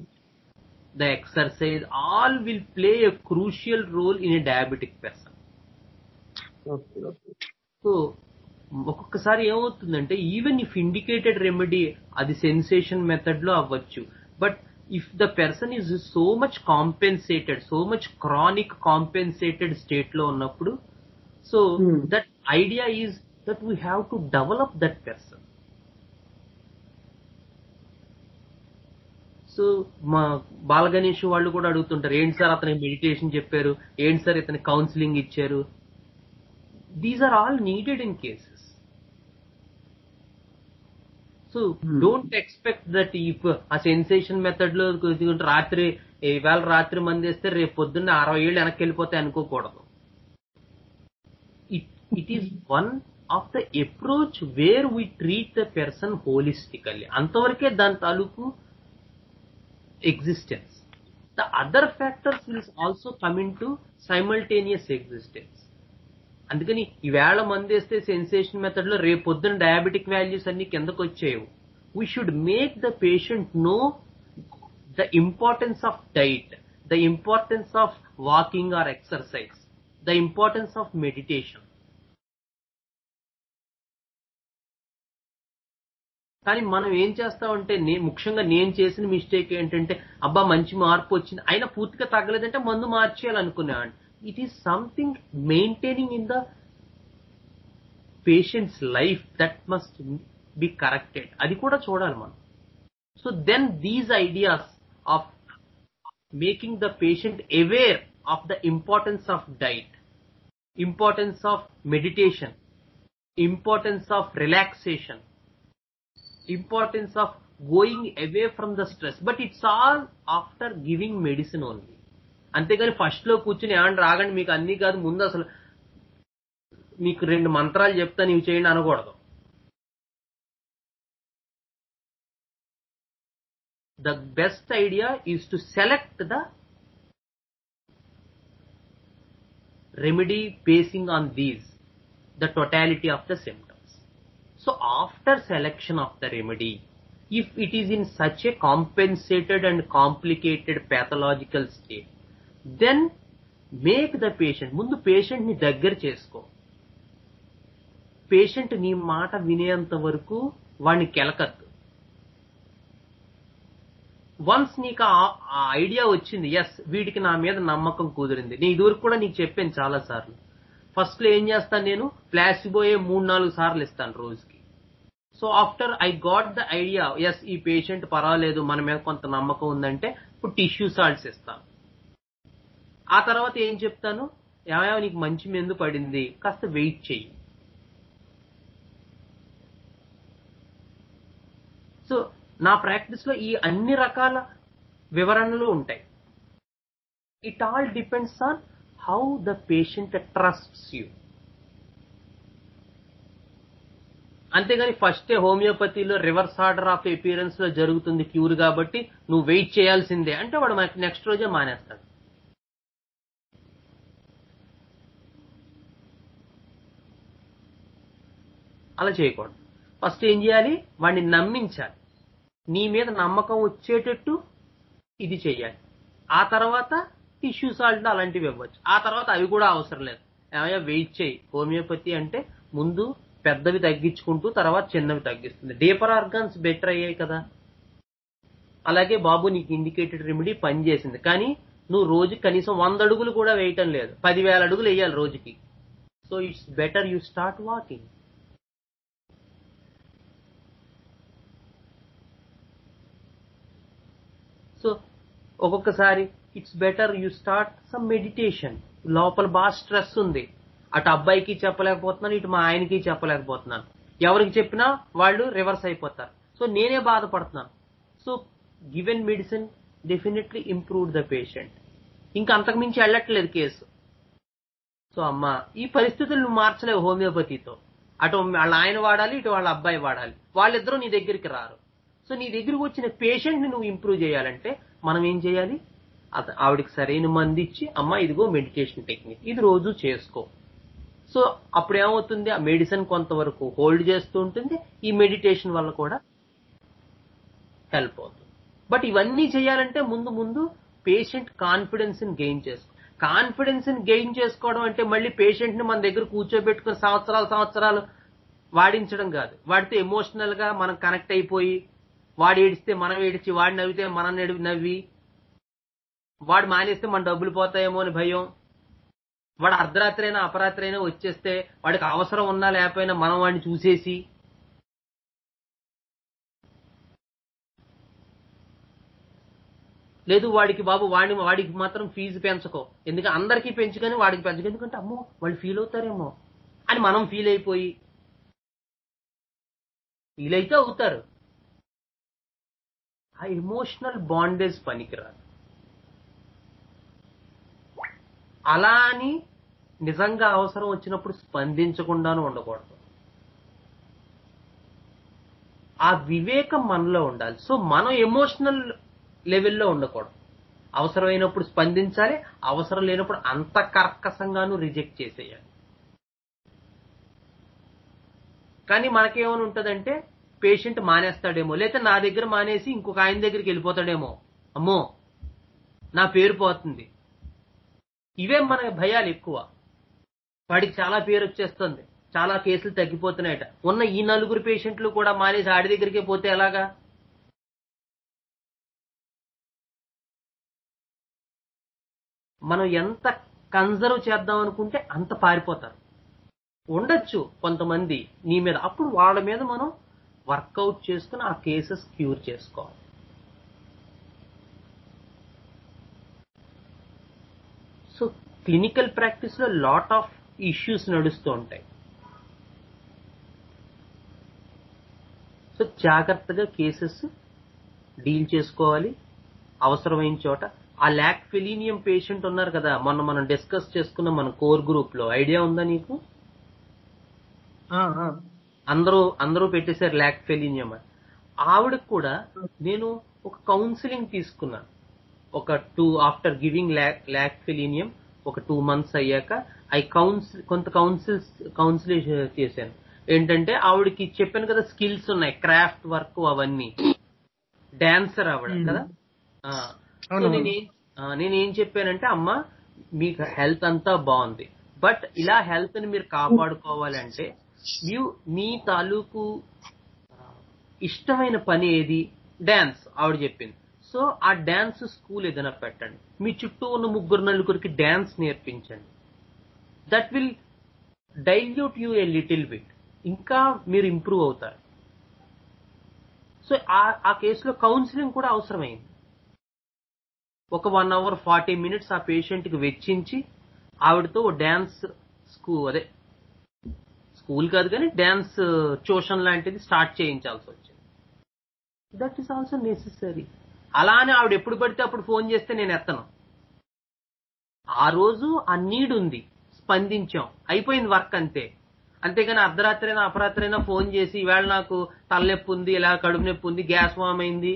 the exercise, all will play a crucial role in a diabetic person. So ఒక్కొక్కసారి ఏమవుతుందంటే even if indicated remedy అది sensation method లో అవ్వచ్చు, but if the person is so much compensated, so much chronic compensated state లో ఉన్నప్పుడు, so that idea is that we have to develop that person. So మా బాలగణేష్ వాళ్ళు కూడా అడుగుతుంటారు, ఏంటి సార్ అతనికి మెడిటేషన్ చెప్పారు, ఏంటి సార్ ఇతనికి కౌన్సిలింగ్ ఇచ్చారు. These are all needed in cases. So don't expect that if a sensation method లో రాత్రి ఇవాళ రాత్రి మంది వేస్తే రేపు పొద్దున్న 60 ఏళ్ళు వెనక్కి వెళ్ళిపోతే అనుకోకూడదు. It is one of the approach where we treat the person holistically. అంతవరకే దాని తాలూకు existence. The other factors will also come into simultaneous existence. అందుకని ఈవేళ మందేస్తే సెన్సేషన్ మెథడ్ లో రేపు పొద్దున్న డయాబెటిక్ వాల్యూస్ అన్ని కిందకు వచ్చేవి. We should make the patient know the importance of diet, the importance of walking are exercise, the importance of meditation. కానీ మనం ఏం చేస్తామంటే ముఖ్యంగా నేను చేసిన మిస్టేక్ ఏంటంటే అబ్బా మంచి మార్పు వచ్చింది అయినా పూర్తిగా తగ్గలేదంటే మందు మార్చేయాలనుకునేవాడిని. It is something maintaining in the patient's life that must be corrected. Adi kuda chodali man. So then these ideas of making the patient aware of the importance of diet, importance of meditation, importance of relaxation, importance of going away from the stress, but it's all after giving medicine only. అంతేగాని first లో కూర్చుని ఏమంటే రాగండి మీకు అన్ని కాదు, ముందు అసలు మీకు 2 మంత్రాలు చెప్తాను ఇవి చేయండి అనకూడదు. The best idea is to select the remedy basing on these the totality of the symptoms. So after selection of the remedy, if it is in such a compensated and complicated pathological state, then make the patient, ముందు patient ని దగ్గర చేసుకో. Patient నీ మాట వినేంత వరకు వాడిని కెలకద్దు. Once నీకు ఆ ఐడియా వచ్చింది, ఎస్ వీడికి నా మీద నమ్మకం కుదిరింది, నీ ఇదివరకు కూడా నీకు చెప్పాను చాలా సార్లు. ఫస్ట్ లో ఏం చేస్తాను, నేను ప్లాసిబోయే 3-4 సార్లు ఇస్తాను రోజుకి. So after I got the idea, yes ఈ పేషెంట్ పర్వాలేదు, మన మీద కొంత నమ్మకం ఉందంటే ఇప్పుడు టిష్యూ సాల్ట్స్ ఇస్తాను. ఆ తర్వాత ఏం చెప్తాను, ఏమయ్యా నీకు మంచి మందు పడింది, కాస్త వెయిట్ చెయ్యి. సో నా ప్రాక్టీస్ లో ఈ అన్ని రకాల వివరణలు ఉంటాయి. It all depends on how the patient trusts you. అంతేగాని ఫస్టే హోమియోపతిలో రివర్స్ ఆర్డర్ ఆఫ్ అపియరెన్స్ లో జరుగుతుంది క్యూర్ కాబట్టి నువ్వు వెయిట్ చేయాల్సిందే అంటే వాడు నెక్స్ట్ రోజే మానేస్తాడు. అలా చేయకూడదు. ఫస్ట్ ఏం చేయాలి, వాడిని నమ్మించాలి, నీ మీద నమ్మకం వచ్చేటట్టు ఇది చెయ్యాలి. ఆ తర్వాత టిష్యూ సాల్ట్ అలాంటివి ఇవ్వచ్చు. ఆ తర్వాత అవి కూడా అవసరం లేదు, ఏమయ్యా వెయిట్ చేయి. హోమియోపతి అంటే ముందు పెద్దవి తగ్గించుకుంటూ తర్వాత చిన్నవి తగ్గిస్తుంది. డీపర్ ఆర్గాన్స్ బెటర్ అయ్యాయి కదా. అలాగే బాబు నీకు ఇండికేటెడ్ రెమెడీ పనిచేసింది, కానీ నువ్వు రోజు కనీసం 100 అడుగులు కూడా వేయటం లేదు, 10,000 అడుగులు వేయాలి రోజుకి. So it's better you start walking. So ఒక్కొక్కసారి it's better you start some meditation. లోపల బాగా స్ట్రెస్ ఉంది, అటు అబ్బాయికి చెప్పలేకపోతున్నాను, ఇటు మా ఆయనకి చెప్పలేకపోతున్నాను. ఎవరికి చెప్పినా వాళ్ళు రివర్స్ అయిపోతారు. సో నేనే బాధపడుతున్నాను. So given medicine definitely improve the patient. ఇంకా అంతకుమించి వెళ్ళట్లేదు కేసు. సో అమ్మా ఈ పరిస్థితులు నువ్వు మార్చలేవు హోమియోపతితో. అటు వాళ్ళ ఆయన వాడాలి, ఇటు వాళ్ళ అబ్బాయి వాడాలి, వాళ్ళిద్దరూ నీ దగ్గరికి రారు. సో నీ దగ్గరికి వచ్చిన పేషెంట్ ని నువ్వు ఇంప్రూవ్ చేయాలంటే మనం ఏం చేయాలి, ఆవిడికి సరైన మంది ఇచ్చి, అమ్మా ఇదిగో మెడిటేషన్ టెక్నిక్, ఇది రోజు చేసుకో. సో అప్పుడు ఏమవుతుంది, ఆ మెడిసిన్ కొంతవరకు హోల్డ్ చేస్తూ ఉంటుంది, ఈ మెడిటేషన్ వల్ల కూడా హెల్ప్ అవుతుంది. బట్ ఇవన్నీ చేయాలంటే ముందు పేషెంట్ కాన్ఫిడెన్స్ ని గెయిన్ చేసుకో. కాన్ఫిడెన్స్ ని గెయిన్ చేసుకోవడం అంటే మళ్ళీ పేషెంట్ ని మన దగ్గర కూర్చోబెట్టుకుని సంవత్సరాలు వాడించడం కాదు. వాడితో ఎమోషనల్ గా మనం కనెక్ట్ అయిపోయి, వాడు ఏడిస్తే మనం ఏడిచి, వాడు నవ్వితే మనం నవ్వి, వాడు మానేస్తే మన డబ్బులు పోతాయేమో అని భయం, వాడు అర్ధరాత్రి అయినా అపరాత్రి అయినా వచ్చేస్తే వాడికి అవసరం ఉన్నా లేకపోయినా మనం వాడిని చూసేసి, లేదు వాడికి బాబు వాడికి మాత్రం ఫీజు పెంచకో, ఎందుకంటే అందరికీ పెంచుకొని వాడికి పెంచకు, ఎందుకంటే అమ్మో వాళ్ళు ఫీల్ అవుతారేమో అని మనం ఫీల్ అయిపోయి, ఫీల్ అయితే అవుతారు. ఆ ఎమోషనల్ బాండేజ్ పనికిరాదు. అలా అని నిజంగా అవసరం వచ్చినప్పుడు స్పందించకుండాను ఉండకూడదు. ఆ వివేకం మనలో ఉండాలి. సో మనం ఎమోషనల్ లెవెల్లో ఉండకూడదు. అవసరమైనప్పుడు స్పందించాలి, అవసరం లేనప్పుడు అంత కర్కశంగాను రిజెక్ట్ చేసేయాలి. కానీ మనకేమని ఉంటదంటే పేషెంట్ మానేస్తాడేమో, లేకపోతే నా దగ్గర మానేసి ఇంకొక ఆయన దగ్గరికి వెళ్ళిపోతాడేమో, అమ్మో నా పేరు పోతుంది, ఇవే మన భయాలు ఎక్కువ. వాడికి చాలా పేరు వచ్చేస్తుంది, చాలా కేసులు తగ్గిపోతున్నాయట, ఉన్న ఈ 4 పేషెంట్లు కూడా మానేసి ఆడి దగ్గరికే పోతే ఎలాగా? మనం ఎంత కన్జర్వ్ చేద్దాం అనుకుంటే అంత పారిపోతారు. ఉండొచ్చు కొంతమంది నీ మీద, అప్పుడు వాళ్ళ మీద మనం వర్కౌట్ చేసుకుని ఆ కేసెస్ క్యూర్ చేసుకోవాలి. సో క్లినికల్ ప్రాక్టీస్ లో లాట్ ఆఫ్ ఇష్యూస్ నడుస్తూ ఉంటాయి. సో జాగ్రత్తగా కేసెస్ డీల్ చేసుకోవాలి. అవసరమైన చోట ఆ ల్యాక్ ఫెలీనియం పేషెంట్ ఉన్నారు కదా, మొన్న మనం డిస్కస్ చేసుకున్న మన కోర్ గ్రూప్ లో, ఐడియా ఉందా నీకు? అందరూ పెట్టేశారు ల్యాక్ ఫెలీనియం అని. ఆవిడకు కూడా నేను ఒక కౌన్సిలింగ్ తీసుకున్నాను. ఒక ఆఫ్టర్ గివింగ్ ల్యాక్ ఫెలీనియం ఒక 2 months అయ్యాక కొంత కౌన్సిల్ చేశాను. ఏంటంటే ఆవిడకి చెప్పాను కదా స్కిల్స్ ఉన్నాయి, క్రాఫ్ట్ వర్క్ అవన్నీ, డాన్సర్ ఆవిడ కదా. నేనేం చెప్పానంటే, అమ్మా మీకు హెల్త్ అంతా బాగుంది, బట్ ఇలా హెల్త్ ని మీరు కాపాడుకోవాలంటే మీ తాలూకు ఇష్టమైన పని ఏది? డాన్స్ ఆవిడ చెప్పింది. సో ఆ డ్యాన్స్ స్కూల్ ఏదైనా పెట్టండి, మీ చుట్టూ ఉన్న ముగ్గురు నలుగురికి డ్యాన్స్ నేర్పించండి. That will dilute you a little bit, ఇంకా మీరు ఇంప్రూవ్ అవుతారు. సో ఆ కేసులో కౌన్సిలింగ్ కూడా అవసరమైంది. ఒక 1 hour 40 minutes ఆ పేషెంట్ కి వెచ్చించి ఆవిడతో డ్యాన్స్ స్కూల్ కాదు కానీ డ్యాన్స్ ట్యూషన్ లాంటిది స్టార్ట్ చేయించాల్సి వచ్చింది. That is also necessary. అలానే ఆవిడ ఎప్పుడు పడితే అప్పుడు ఫోన్ చేస్తే నేను ఎత్తను. ఆ రోజు ఆ నీడ్ ఉంది, స్పందించాం, అయిపోయింది వర్క్ అంతే. అంతేగాని అర్ధరాత్రి అయినా అపరాత్రి అయినా ఫోన్ చేసి ఈవేళ నాకు తలనొప్పి ఉంది, ఇలా కడుపు నొప్పి ఉంది, గ్యాస్ ఫామ్ అయింది,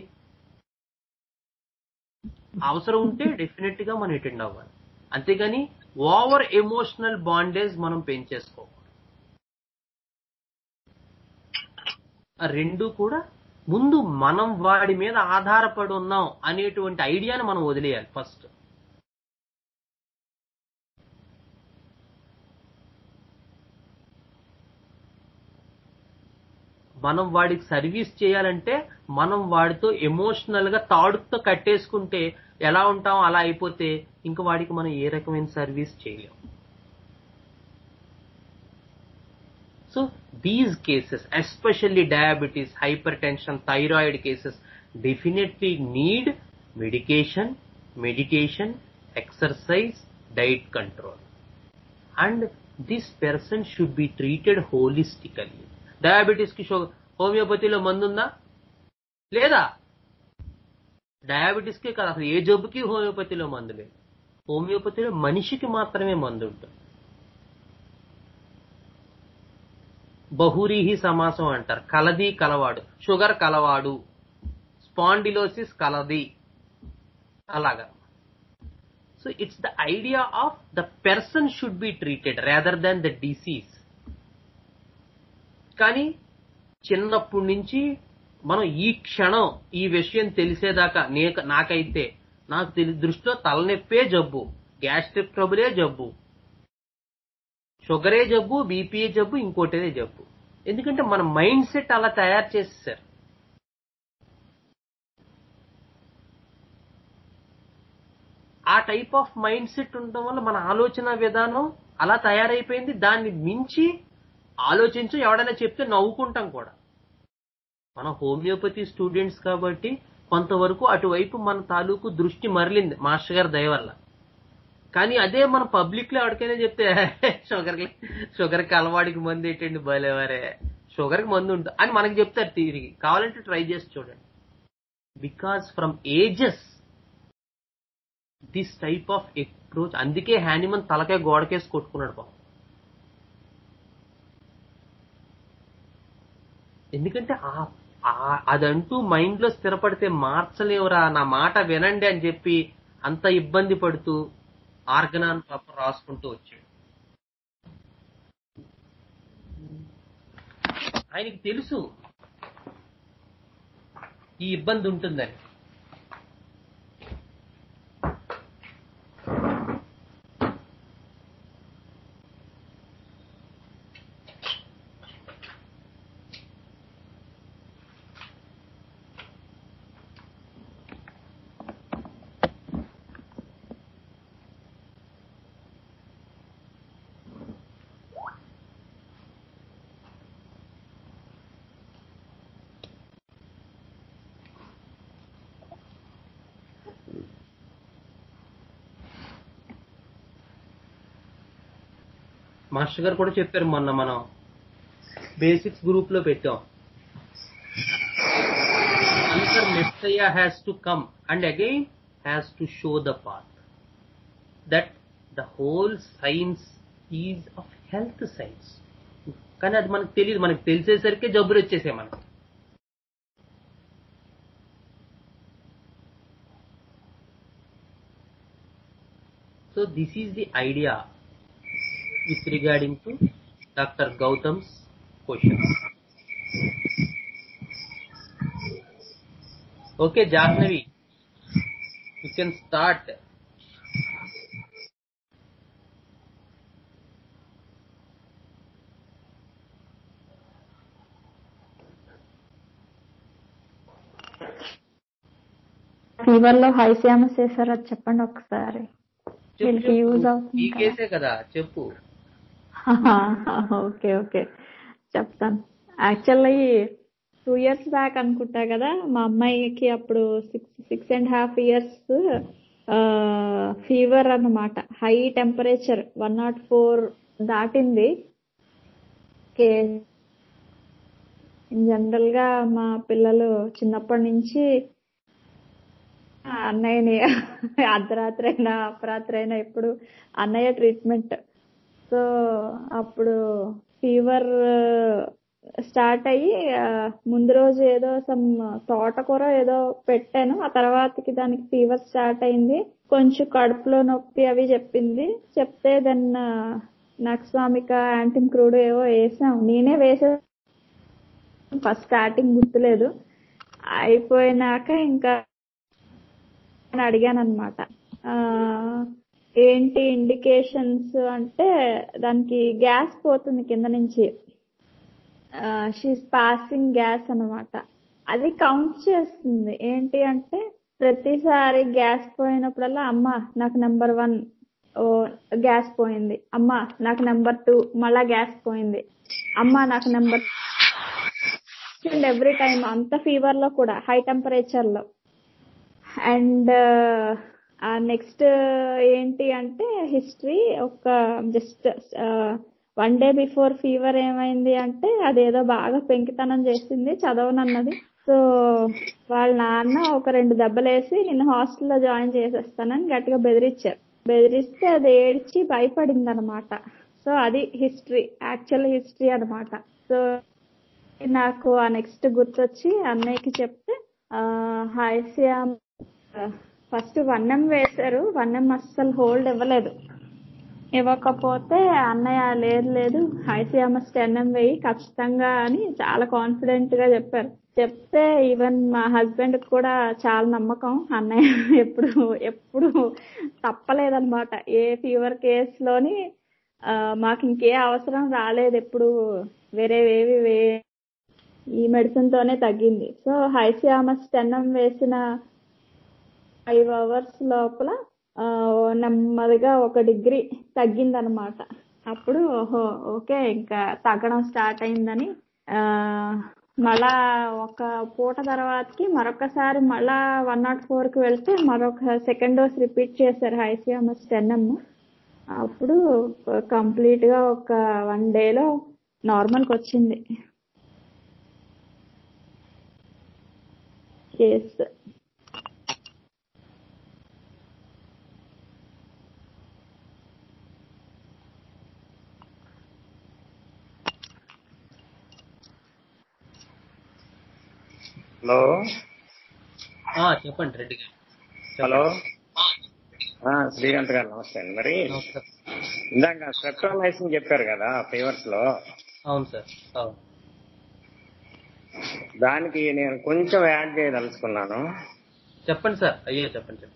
అవసరం ఉంటే డెఫినెట్ గా మనం అటెండ్ అవ్వాలి. అంతేగాని ఓవర్ ఎమోషనల్ బాండేజ్ మనం పెంచేసుకోవాలి. ఆ రెండు కూడా ముందు మనం వాడి మీద ఆధారపడి ఉన్నాం అనేటువంటి ఐడియాని మనం వదిలేయాలి ఫస్ట్. మనం వాడికి సర్వీస్ చేయాలంటే మనం వాడితో ఎమోషనల్ గా తాడుతో కట్టేసుకుంటే ఎలా ఉంటాం అలా అయిపోతే ఇంకా వాడికి మనం ఏ రకమైన సర్వీస్ చేయలేం. So these cases, especially diabetes, hyper tension, cases definitely need medication, meditation, exercise, diet control, and this person should be treated holistically. Diabetes కి హోమియోపతిలో మందు ఉందా లేదా? డయాబెటీస్ కి కాదు, అసలు ఏ జబ్బుకి హోమియోపతిలో మందు లేదు. హోమియోపతిలో మనిషికి మాత్రమే మందు ఉంటుంది. బహురీహి సమాసం అంటారు, కలది కలవాడు, షుగర్ కలవాడు, స్పాండిలోసిస్ కలది, అలాగా. So it's the idea of the person should be treated rather than the disease. కానీ చిన్నప్పటి నుంచి మనం ఈ క్షణం ఈ విషయం తెలిసేదాకా నాకైతే నాకు దృష్టిలో తలనొప్పే జబ్బు, గ్యాస్ట్రిక్ ట్రబులే జబ్బు, షుగరే జబ్బు, బీపీ జబ్బు, ఇంకోటిదే జబ్బు. ఎందుకంటే మన మైండ్ సెట్ అలా తయారు చేసేసారు. ఆ టైప్ ఆఫ్ మైండ్ సెట్ ఉండడం వల్ల మన ఆలోచన విధానం అలా తయారైపోయింది. దాన్ని మించి ఆలోచించు, ఎవడైనా చెప్తే నవ్వుకుంటాం కూడా. మనం హోమియోపతి స్టూడెంట్స్ కాబట్టి కొంతవరకు అటువైపు మన తాలూకు దృష్టి మరలింది మాస్టర్ గారి దయ వల్ల. కానీ అదే మనం పబ్లిక్ లో ఎవరికైనా చెప్తే షుగర్కి అలవాడికి మందు ఏంటండి బలేవారే, షుగర్కి మందు ఉంటుంది అని మనకి చెప్తారు తిరిగి. కావాలంటే ట్రై చేసి చూడండి. Because from ages this type of approach, అందుకే హ్యానిమన్ తలకాయ గోడకేసి కొట్టుకున్నాడు పాపం. ఎందుకంటే అదంటూ మైండ్ లో స్థిరపడితే మార్చలేవురా, నా మాట వినండి అని చెప్పి అంత ఇబ్బంది పడుతూ ఆర్గనాన్ పాపం రాసుకుంటూ వచ్చాడు. ఆయనకి తెలుసు ఈ ఇబ్బంది ఉంటుందని. మాస్టర్ గారు కూడా చెప్పారు, మొన్న మనం బేసిక్స్ గ్రూప్ లో పెట్టాం. Another Messiah has to come and again has to show the path. That the whole science is of health science. కానీ అది మనకు తెలియదు, మనకు తెలిసేసరికి జబ్బులు వచ్చేసాయి మనకు. So this is the idea with regarding to Dr. Gautam's questions. Okay, Jahnavi, you can start. Fever లో హైసియామస్ చేశారో అది చెప్పండి ఒకసారి, చెప్పు వీళ్ళకి చెప్పు, యూజ్ ఈ అవుతుంది కదా. కేసే కదా, చెప్పు. ఓకే ఓకే చెప్తాను. యాక్చువల్లీ 2 years బ్యాక్ అనుకుంటా కదా, మా అమ్మాయికి అప్పుడు 6.5 years ఫీవర్ అన్నమాట. హై టెంపరేచర్ 104 దాటింది. జనరల్ గా మా పిల్లలు చిన్నప్పటి నుంచి అన్నయ్యని అర్ధరాత్రి అయినా అపరాత్రి అయినా ఎప్పుడు అన్నయ్య ట్రీట్మెంట్. సో అప్పుడు ఫీవర్ స్టార్ట్ అయ్యి ముందు రోజు ఏదో సమ్ తోటకూర ఏదో పెట్టాను, ఆ తర్వాతకి దానికి ఫీవర్ స్టార్ట్ అయింది. కొంచెం కడుపులో నొప్పి అవి చెప్పింది. చెప్తే దెన్ నక్స్వామిక యాంటిన్ క్రూడ్ ఏవో వేసాం, నేనే వేసా ఫస్ట్ స్టార్టింగ్ గుర్తులేదు. అయిపోయినాక ఇంకా అడిగాను అనమాట, ఏంటి ఇండికేషన్స్ అంటే దానికి గ్యాస్ పోతుంది కింద నుంచి, షీస్ పాసింగ్ గ్యాస్ అనమాట. అది కౌంట్ చేస్తుంది. ఏంటి అంటే ప్రతిసారి గ్యాస్ పోయినప్పుడల్లా అమ్మ నాకు నెంబర్ 1 గ్యాస్ పోయింది, అమ్మ నాకు నెంబర్ 2 మళ్ళా గ్యాస్ పోయింది, అమ్మ నాకు నెంబర్ ఎవ్రీ టైం అంత ఫీవర్ లో కూడా హై టెంపరేచర్ లో. అండ్ నెక్స్ట్ ఏంటి అంటే హిస్టరీ, ఒక జస్ట్ 1 day బిఫోర్ ఫీవర్ ఏమైంది అంటే అదేదో బాగా పెంకితనం చేసింది, చదవనన్నది. సో వాళ్ళ నాన్న ఒక 2 దెబ్బలేసి నిన్ను హాస్టల్లో జాయిన్ చేసేస్తానని గట్టిగా బెదిరించారు. బెదిరిస్తే అది ఏడ్చి భయపడింది అనమాట. సో అది హిస్టరీ, యాక్చువల్ హిస్టరీ అనమాట. సో నాకు ఆ నెక్స్ట్ గుర్తొచ్చి అన్నయ్యకి చెప్తే హైసియామ్ ఫస్ట్ 1M వేశారు. 1M అస్సలు హోల్డ్ ఇవ్వలేదు. ఇవ్వకపోతే అన్నయ్య లేదు హైసియామస్ 10M వేయి ఖచ్చితంగా అని చాలా కాన్ఫిడెంట్ గా చెప్పారు. చెప్తే ఈవెన్ మా హస్బెండ్ కూడా చాలా నమ్మకం, అన్నయ్య ఎప్పుడు తప్పలేదన్నమాట. ఏ ఫీవర్ కేసులోని మాకు ఇంకే అవసరం రాలేదు, ఎప్పుడు వేరేవేవి ఈ మెడిసిన్ తోనే తగ్గింది. సో హైసియామస్ 10M వేసిన 5 hours లోపల నెమ్మదిగా 1 degree తగ్గిందనమాట. అప్పుడు ఓకే ఇంకా తగ్గడం స్టార్ట్ అయిందని మళ్ళా ఒక పూట తర్వాతకి మరొకసారి మళ్ళా 104కి వెళ్తే మరొక సెకండ్ డోస్ రిపీట్ చేశారు హైసియామస్ 10M. అప్పుడు కంప్లీట్ గా ఒక 1 dayలో నార్మల్కి వచ్చింది కేసు. హలో చెప్పండి రెడ్డి గారు. హలో శ్రీకాంత్ గారు నమస్తే అండి. మరి ఇందాక స్ట్రెప్టోమైసిన్ చెప్పారు కదా ఫీవర్స్ లో. అవును సార్. అవును, దానికి నేను కొంచెం యాడ్ చేయదలుచుకున్నాను. చెప్పండి సార్. అయ్యో చెప్పండి.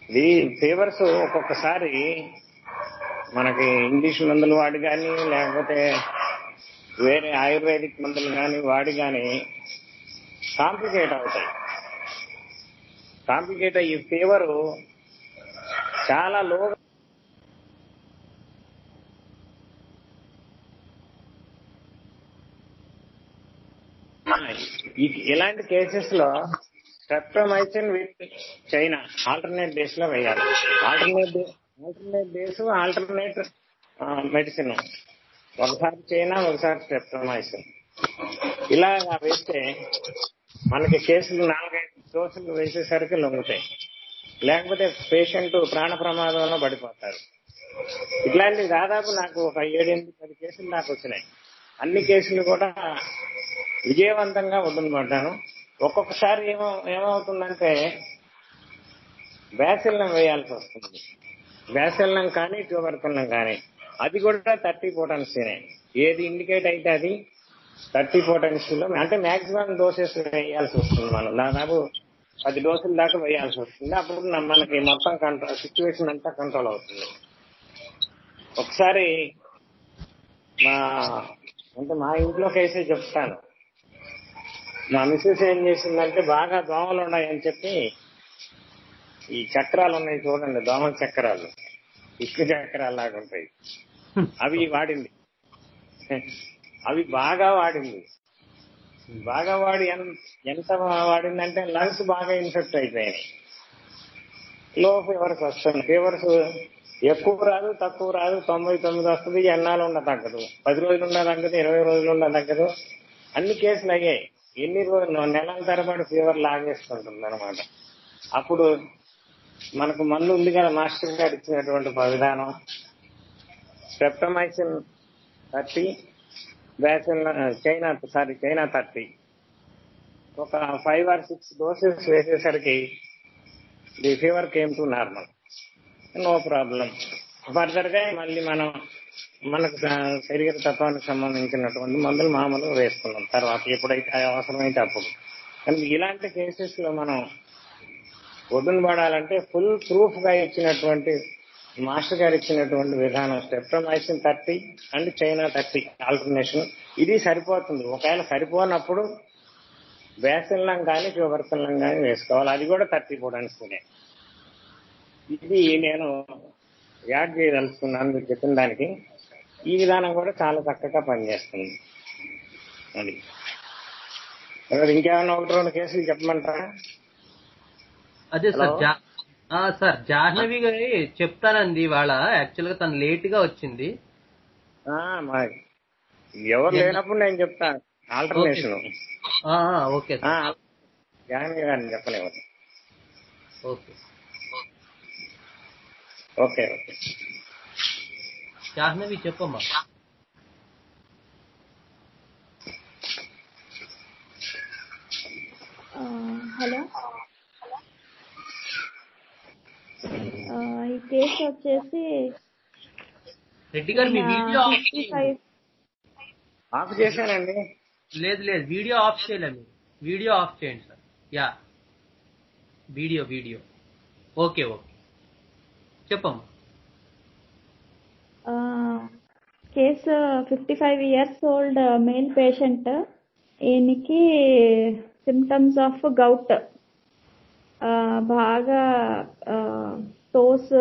ఇది ఫీవర్స్ ఒక్కొక్కసారి మనకి ఇంగ్లీష్ మందులు వాడి కానీ లేకపోతే వేరే ఆయుర్వేదిక్ మందులు కానీ వాడి కానీ కాంప్లికేట్ అవుతాయి. కాంప్లికేట్ అయ్యి ఫీవర్ చాలా లోగా ఇలాంటి కేసెస్ లో streptomycin with China alternate days లో వేయాలి. ఆల్టర్నేట్ డేస్ ఆల్టర్నేట్ మెడిసిన్, ఒకసారి చైనా ఒకసారి స్ట్రెప్టోమైసిన్, ఇలా వేస్తే మనకి కేసులు 4-5 డోసులు వేసేసరికి లొంగుతాయి. లేకపోతే పేషెంట్ ప్రాణ ప్రమాదంలో పడిపోతారు. ఇట్లాంటివి దాదాపు నాకు ఒక 7-8-10 కేసులు దాకా వచ్చినాయి. అన్ని కేసులు కూడా విజయవంతంగా వదులుపడ్డాను. ఒక్కొక్కసారి ఏమవుతుందంటే బ్యాసిల్లం వేయాల్సి వస్తుంది. బ్యాసిల్లం కానీ ట్యూబర్కులం కానీ అది కూడా 30 potency. ఏది ఇండికేట్ అయితే అది 30 potency లో, అంటే మాక్సిమం డోసెస్ వేయాల్సి వస్తుంది. మనం దాదాపు 10 డోసుల దాకా వేయాల్సి వస్తుంది. అప్పుడు మనకి మొత్తం కంట్రోల్, సిచ్యువేషన్ అంతా కంట్రోల్ అవుతుంది. ఒకసారి మా ఇంట్లో కేసే చెప్తాను. మా మిస్సెస్ ఏం చేసిందంటే బాగా దోమలు ఉన్నాయని చెప్పి ఈ చక్రాలు ఉన్నాయి చూడండి, దోమల చక్రాలు, ఇసుక చక్రాలు లాగా ఉంటాయి, అవి వాడింది. అవి బాగా వాడింది. బాగా వాడి ఎంత వాడిందంటే లంగ్స్ బాగా ఇన్ఫెక్ట్ అయిపోయాయి. లో ఫీవర్స్ వస్తుంది. ఫీవర్స్ ఎక్కువ రాదు, తక్కువ రాదు, 99 వస్తుంది, ఎన్నాళ్ళు ఉన్న తగ్గదు, 10 రోజులు ఉన్న తగ్గదు, 20 రోజులు ఉన్న తగ్గదు. అన్ని కేసులు అయ్యాయి. ఎన్ని రోజులు, నెలల తరబడి ఫీవర్ లాగేసుకుంటుంది అనమాట. అప్పుడు మనకు మందు ఉంది కదా, మాస్టర్ గారు ఇచ్చినటువంటి విధానం, స్ట్రెప్టమైసిన్ 30, చైనా 30, ఒక 5 or 6 డోసెస్ వేసేసరికి the fever came to normal, no problem. Further గా మళ్ళీ మనకు శరీర తత్వానికి సంబంధించినటువంటి మందులు మామూలుగా వేసుకున్నాం తర్వాత ఎప్పుడైతే అవసరమైతే అప్పుడు. కానీ ఇలాంటి కేసెస్ లో మనం ఒడ్డున పడాలంటే ఫుల్ ప్రూఫ్ గా ఇచ్చినటువంటి మాస్టర్ గారు ఇచ్చినటువంటి విధానం స్ట్రెప్టమైసిన్ 30 అండ్ చైనా 30 ఆల్టర్నేషన్, ఇది సరిపోతుంది. ఒకవేళ సరిపోనప్పుడు బ్యాసిల్లం కానీ ట్యూబర్కులం కానీ వేసుకోవాలి, అది కూడా 30 పొటెన్స్. ఇది నేను యాడ్ చేయదలుచుకున్నాను మీరు చెప్పిన దానికి. ఈ విధానం కూడా చాలా చక్కగా పనిచేస్తుంది. అది ఇంకేమన్నా 1-2 కేసులు చెప్పమంటారా? అదే సార్ జాహ్నవి గారి చెప్తానండి. ఇవాళ యాక్చువల్ గా తను లేట్ గా వచ్చింది. ఎవరు లేనప్పుడు నేను చెప్తాను ఆల్టర్నేషన్. ఓకే జాహ్నవి గారిని చెప్పలేము. ఓకే ఓకే ఓకే జాహ్నవి చెప్పమ్మా. హలో, ఈ కేసు వచ్చేసి రెడ్డి గారు మీ వీడియో 55. ఆఫ్ చేశానండి. లేదు వీడియో ఆఫ్ చేయలేదు. వీడియో ఆఫ్ చేయండి సార్. యా వీడియో ఓకే చెప్పమ్మా. Case 55 years old male patient. ఈయనకి సిమ్టమ్స్ ఆఫ్ గౌట్, బాగా టోస్,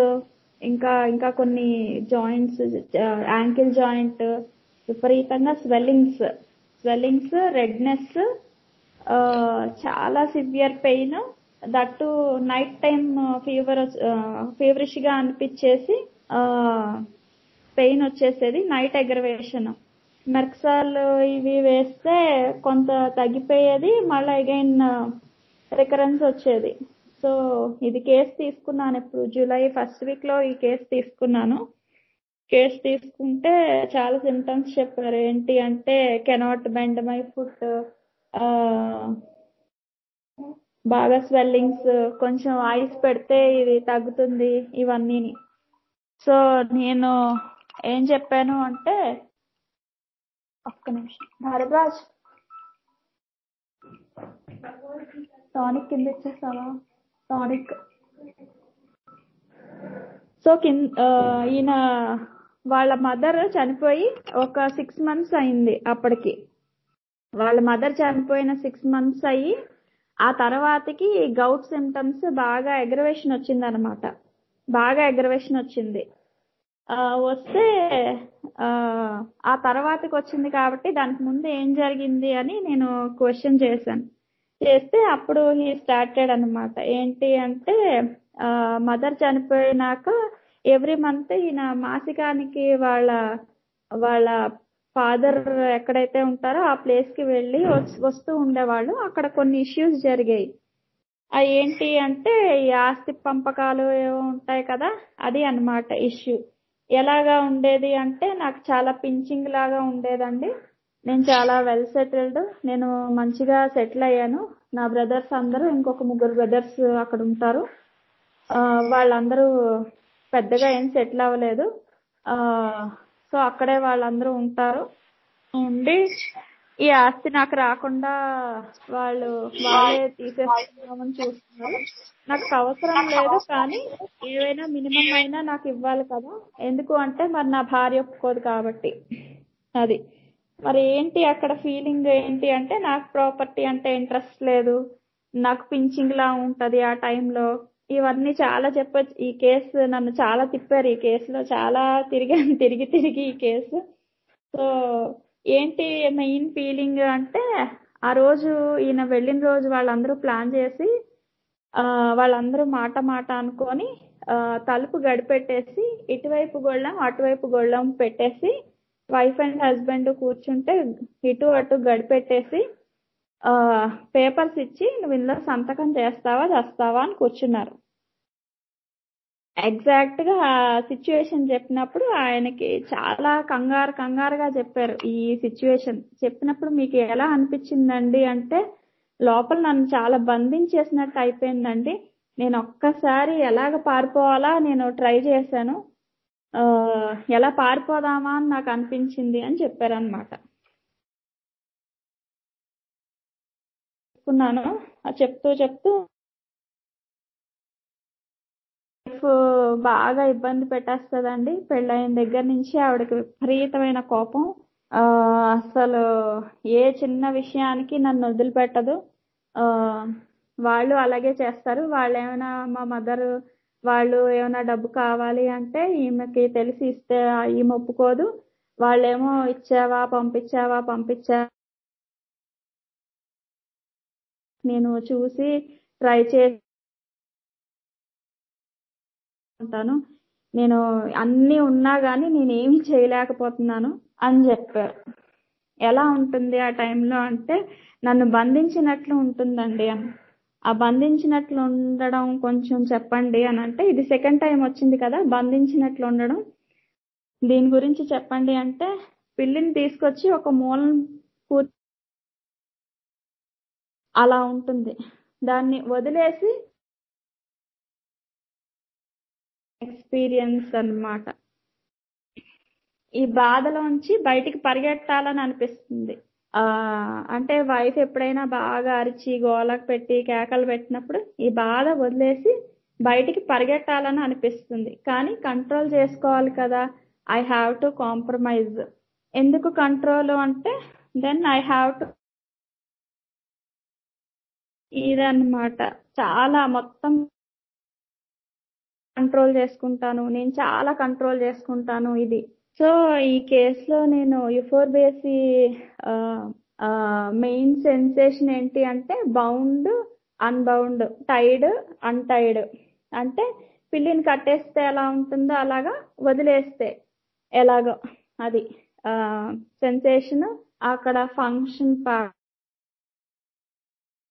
ఇంకా కొన్ని జాయింట్స్, యాంకిల్ జాయింట్ విపరీతంగా స్వెల్లింగ్స్, రెడ్నెస్, చాలా severe pain, that night time feverish గా అనిపించేసి పెయిన్ వచ్చేసేది. నైట్ అగ్రవేషన్, మెర్క్సాల్ ఇవి వేస్తే కొంత తగ్గిపోయేది, మళ్ళీ అగైన్ రికరెన్స్ వచ్చేది. సో ఇది కేసు తీసుకున్నాను ఇప్పుడు జూలై 1st week లో ఈ కేసు తీసుకున్నాను. కేసు తీసుకుంటే చాలా సిమ్టమ్స్ చెప్పారు. ఏంటి అంటే కెనాట్ బెండ్ మై ఫుట్, బాగా స్వెల్లింగ్స్, కొంచెం ఐస్ పెడితే ఇది తగ్గుతుంది, ఇవన్నీ. సో నేను ఏం చెప్పాను అంటే, ఒక్క నిమిషం భారద్వాజ్, టానిక్ కింద ఇచ్చేసావా? టానిక్. సో ఈయన వాళ్ళ మదర్ చనిపోయి ఒక 6 months అయింది. అప్పటికి వాళ్ళ మదర్ చనిపోయిన 6 months అయ్యి ఆ తర్వాతకి గౌట్ సిమ్టమ్స్ బాగా అగ్రవేషన్ వచ్చింది. వస్తే ఆ తర్వాతకి వచ్చింది కాబట్టి దానికి ముందు ఏం జరిగింది అని నేను క్వశ్చన్ చేస్తే అప్పుడు హీ స్టార్టెడ్ అనమాట. ఏంటి అంటే మదర్ చనిపోయినాక ఎవ్రీ మంత్ ఈయన మాసికానికి వాళ్ళ ఫాదర్ ఎక్కడైతే ఉంటారో ఆ ప్లేస్ కి వెళ్ళి వస్తూ ఉండేవాళ్ళు. అక్కడ కొన్ని ఇష్యూస్ జరిగాయి. అవి ఏంటి అంటే ఈ ఆస్తి పంపకాలు ఏవో ఉంటాయి కదా, అది అన్నమాట ఇష్యూ. ఎలాగా ఉండేది అంటే, నాకు చాలా పించింగ్ లాగా ఉండేదండి. నేను చాలా వెల్ సెటిల్డ్, నేను మంచిగా సెటిల్ అయ్యాను. నా బ్రదర్స్ అందరూ, ఇంకొక 3 బ్రదర్స్ అక్కడ ఉంటారు. వాళ్ళందరూ పెద్దగా ఏం సెటిల్ అవ్వలేదు. సో అక్కడే వాళ్ళందరూ ఉండి ఈ ఆస్తి నాకు రాకుండా వాళ్ళే తీసేసుకుందామని చూస్తున్నారు. నాకు అవసరం లేదు, కానీ ఏవైనా మినిమం అయినా నాకు ఇవ్వాలి కదా, ఎందుకు అంటే మరి నా భార్య ఒప్పుకోదు కాబట్టి. అది మరి ఏంటి అక్కడ ఫీలింగ్ ఏంటి అంటే నాకు ప్రాపర్టీ అంటే ఇంట్రెస్ట్ లేదు, నాకు పించింగ్ లా ఉంటది ఆ టైంలో, ఇవన్నీ చాలా చెప్పొచ్చు. ఈ కేసు నన్ను చాలా తిప్పారు, ఈ కేసులో చాలా తిరిగాను తిరిగి ఈ కేసు. సో ఏంటి మెయిన్ ఫీలింగ్ అంటే ఆ రోజు ఈయన వెళ్ళిన రోజు వాళ్ళందరూ ప్లాన్ చేసి వాళ్ళందరూ మాట అనుకొని తలుపు గడిపెట్టేసి ఇటువైపు గొళ్ళం అటువైపు గొళ్ళం పెట్టేసి వైఫ్ అండ్ హస్బెండ్ కూర్చుంటే ఇటు అటు గడిపెట్టేసి పేపర్స్ ఇచ్చి నువ్వు ఇందులో సంతకం చేస్తావా అని కూర్చున్నారు. ఎగ్జాక్ట్ గా ఆ సిచ్యువేషన్ చెప్పినప్పుడు ఆయనకి చాలా కంగారుగా చెప్పారు. ఈ సిచ్యువేషన్ చెప్పినప్పుడు మీకు ఎలా అనిపించిందండి అంటే, లోపల నన్ను చాలా బంధించేసినట్టు అయిపోయిందండి, నేను ఒక్కసారి ఎలాగ పారిపోవాలా నేను ట్రై చేశాను, ఎలా పారిపోదామా అని నాకు అనిపించింది అని చెప్పారనమాట. చెప్తూ బాగా ఇబ్బంది పెట్టేస్తుందండి. పెళ్ళైన దగ్గర నుంచి ఆవిడకి విపరీతమైన కోపం. అసలు ఏ చిన్న విషయానికి నన్ను వదిలిపెట్టదు. వాళ్ళు అలాగే చేస్తారు. వాళ్ళు ఏమైనా మా మదర్ వాళ్ళు ఏమైనా డబ్బు కావాలి అంటే ఈమెకి తెలిసి ఇస్తే ఈమె ఒప్పుకోదు. వాళ్ళేమో ఇచ్చావా పంపించా నేను చూసి ట్రై చేసి ఉంటాను, నేను అన్ని ఉన్నా గానీ నేనేమి చేయలేకపోతున్నాను అని చెప్పారు. ఎలా ఉంటుంది ఆ టైంలో అంటే నన్ను బంధించినట్లు ఉంటుందండి. ఆ బంధించినట్లు ఉండడం కొంచెం చెప్పండి అని అంటే, ఇది సెకండ్ టైం వచ్చింది కదా బంధించినట్లు ఉండడం, దీని గురించి చెప్పండి అంటే, పిల్లిని తీసుకొచ్చి ఒక మూలను అలా ఉంటుంది, దాన్ని వదిలేసి ఎక్స్పీరియన్స్ అన్నమాట. ఈ బాధలోంచి బయటికి పరిగెట్టాలని అనిపిస్తుంది. అంటే వైఫ్ ఎప్పుడైనా బాగా అరిచి గోలకు పెట్టి కేకలు పెట్టినప్పుడు ఈ బాధ వదిలేసి బయటికి పరిగెట్టాలని అనిపిస్తుంది. కానీ కంట్రోల్ చేసుకోవాలి కదా, ఐ హ్యావ్ టు కాంప్రమైజ్. ఎందుకు కంట్రోల్ అంటే దెన్ ఐ హ్యావ్ టు, ఇదన్నమాట. చాలా మొత్తం కంట్రోల్ చేసుకుంటాను, నేను చాలా కంట్రోల్ చేసుకుంటాను ఇది. సో ఈ కేసులో నేను యుఫోర్బేసి మెయిన్ సెన్సేషన్ ఏంటి అంటే బౌండ్ అన్బౌండ్, టైడ్ అన్టైడ్. అంటే పిల్లిని కట్టేస్తే ఎలా ఉంటుందో అలాగా వదిలేస్తే ఎలాగో అది సెన్సేషన్. అక్కడ ఫంక్షన్ పార్ట్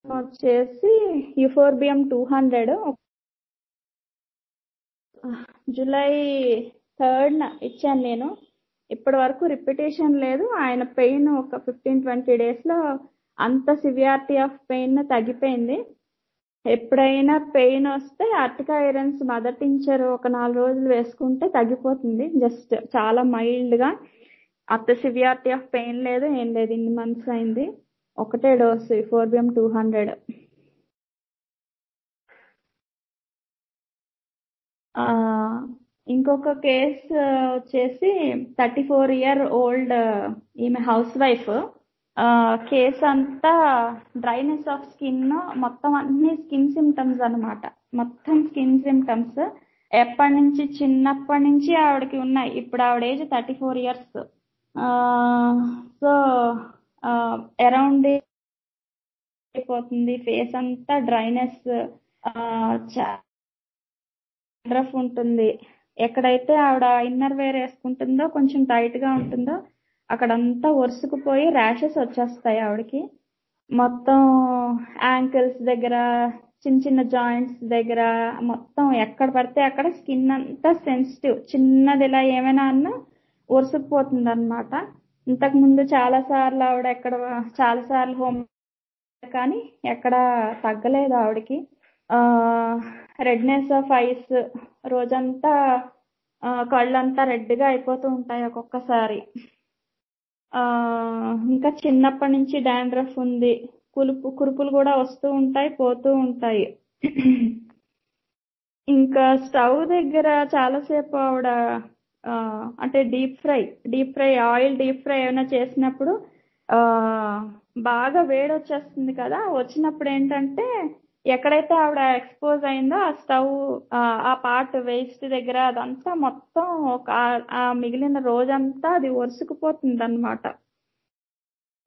వచ్చేసి యుఫోర్బియం 200 జూలై 3rd ఇచ్చాను నేను. ఇప్పటి వరకు రిపిటేషన్ లేదు. ఆయన పెయిన్ ఒక 15-20 days లో అంత సివియారిటీ ఆఫ్ పెయిన్ తగ్గిపోయింది. ఎప్పుడైనా పెయిన్ వస్తే అర్టికా ఐరన్స్ మదర్ టించర్ ఒక 4 రోజులు వేసుకుంటే తగ్గిపోతుంది, జస్ట్ చాలా మైల్డ్ గా. అంత సివియారిటీ ఆఫ్ పెయిన్ లేదు, ఏం లేదు. ఇన్ని మంత్స్ అయింది, ఒకటే డోసు యుఫోర్బియం 200. ఇంకొక కేసు వచ్చేసి 34-year-old ఈమె హౌస్ వైఫ్. కేసు అంతా డ్రైనెస్ ఆఫ్ స్కిన్, మొత్తం అన్ని స్కిన్ సిమ్టమ్స్ అన్నమాట. మొత్తం స్కిన్ సిమ్టమ్స్ చిన్నప్పటి నుంచి ఆవిడకి ఉన్నాయి. ఇప్పుడు ఆవిడ ఏజ్ 34 years. సో అరౌండ్ అయిపోతుంది, ఫేస్ అంతా డ్రైనెస్, డాండ్రఫ్ ఉంటుంది. ఎక్కడైతే ఆవిడ ఇన్నర్ వేర్ వేసుకుంటుందో కొంచెం టైట్ గా ఉంటుందో అక్కడంతా ఒరుసుకుపోయి ర్యాషెస్ వచ్చేస్తాయి ఆవిడకి. మొత్తం యాంకిల్స్ దగ్గర, చిన్న జాయింట్స్ దగ్గర, మొత్తం ఎక్కడ పడితే అక్కడ స్కిన్ అంతా సెన్సిటివ్, చిన్నది ఇలా ఏమైనా అన్నా ఒరుసుకుపోతుంది అనమాట. ఇంతకు ముందు చాలా సార్లు హోమ్ కానీ ఎక్కడ తగ్గలేదు ఆవిడకి. రెడ్నెస్ ఆఫ్ ఐస్, రోజంతా కళ్ళంతా రెడ్గా అయిపోతూ ఉంటాయి ఒక్కొక్కసారి. ఇంకా చిన్నప్పటి నుంచి డాండ్రఫ్ ఉంది, కురుపులు కూడా వస్తూ ఉంటాయి పోతూ ఉంటాయి. ఇంకా స్టవ్ దగ్గర చాలాసేపు ఆవిడ అంటే deep fry oil deep fry ఏమైనా చేసినప్పుడు ఆ బాగా వేడి వచ్చేస్తుంది కదా, వచ్చినప్పుడు ఏంటంటే ఎక్కడైతే ఆవిడ ఎక్స్పోజ్ అయిందో ఆ స్టవ్ ఆ పార్ట్ వేస్ట్ దగ్గర అదంతా మొత్తం ఆ మిగిలిన రోజంతా అది ఒరుసుకుపోతుంది అనమాట.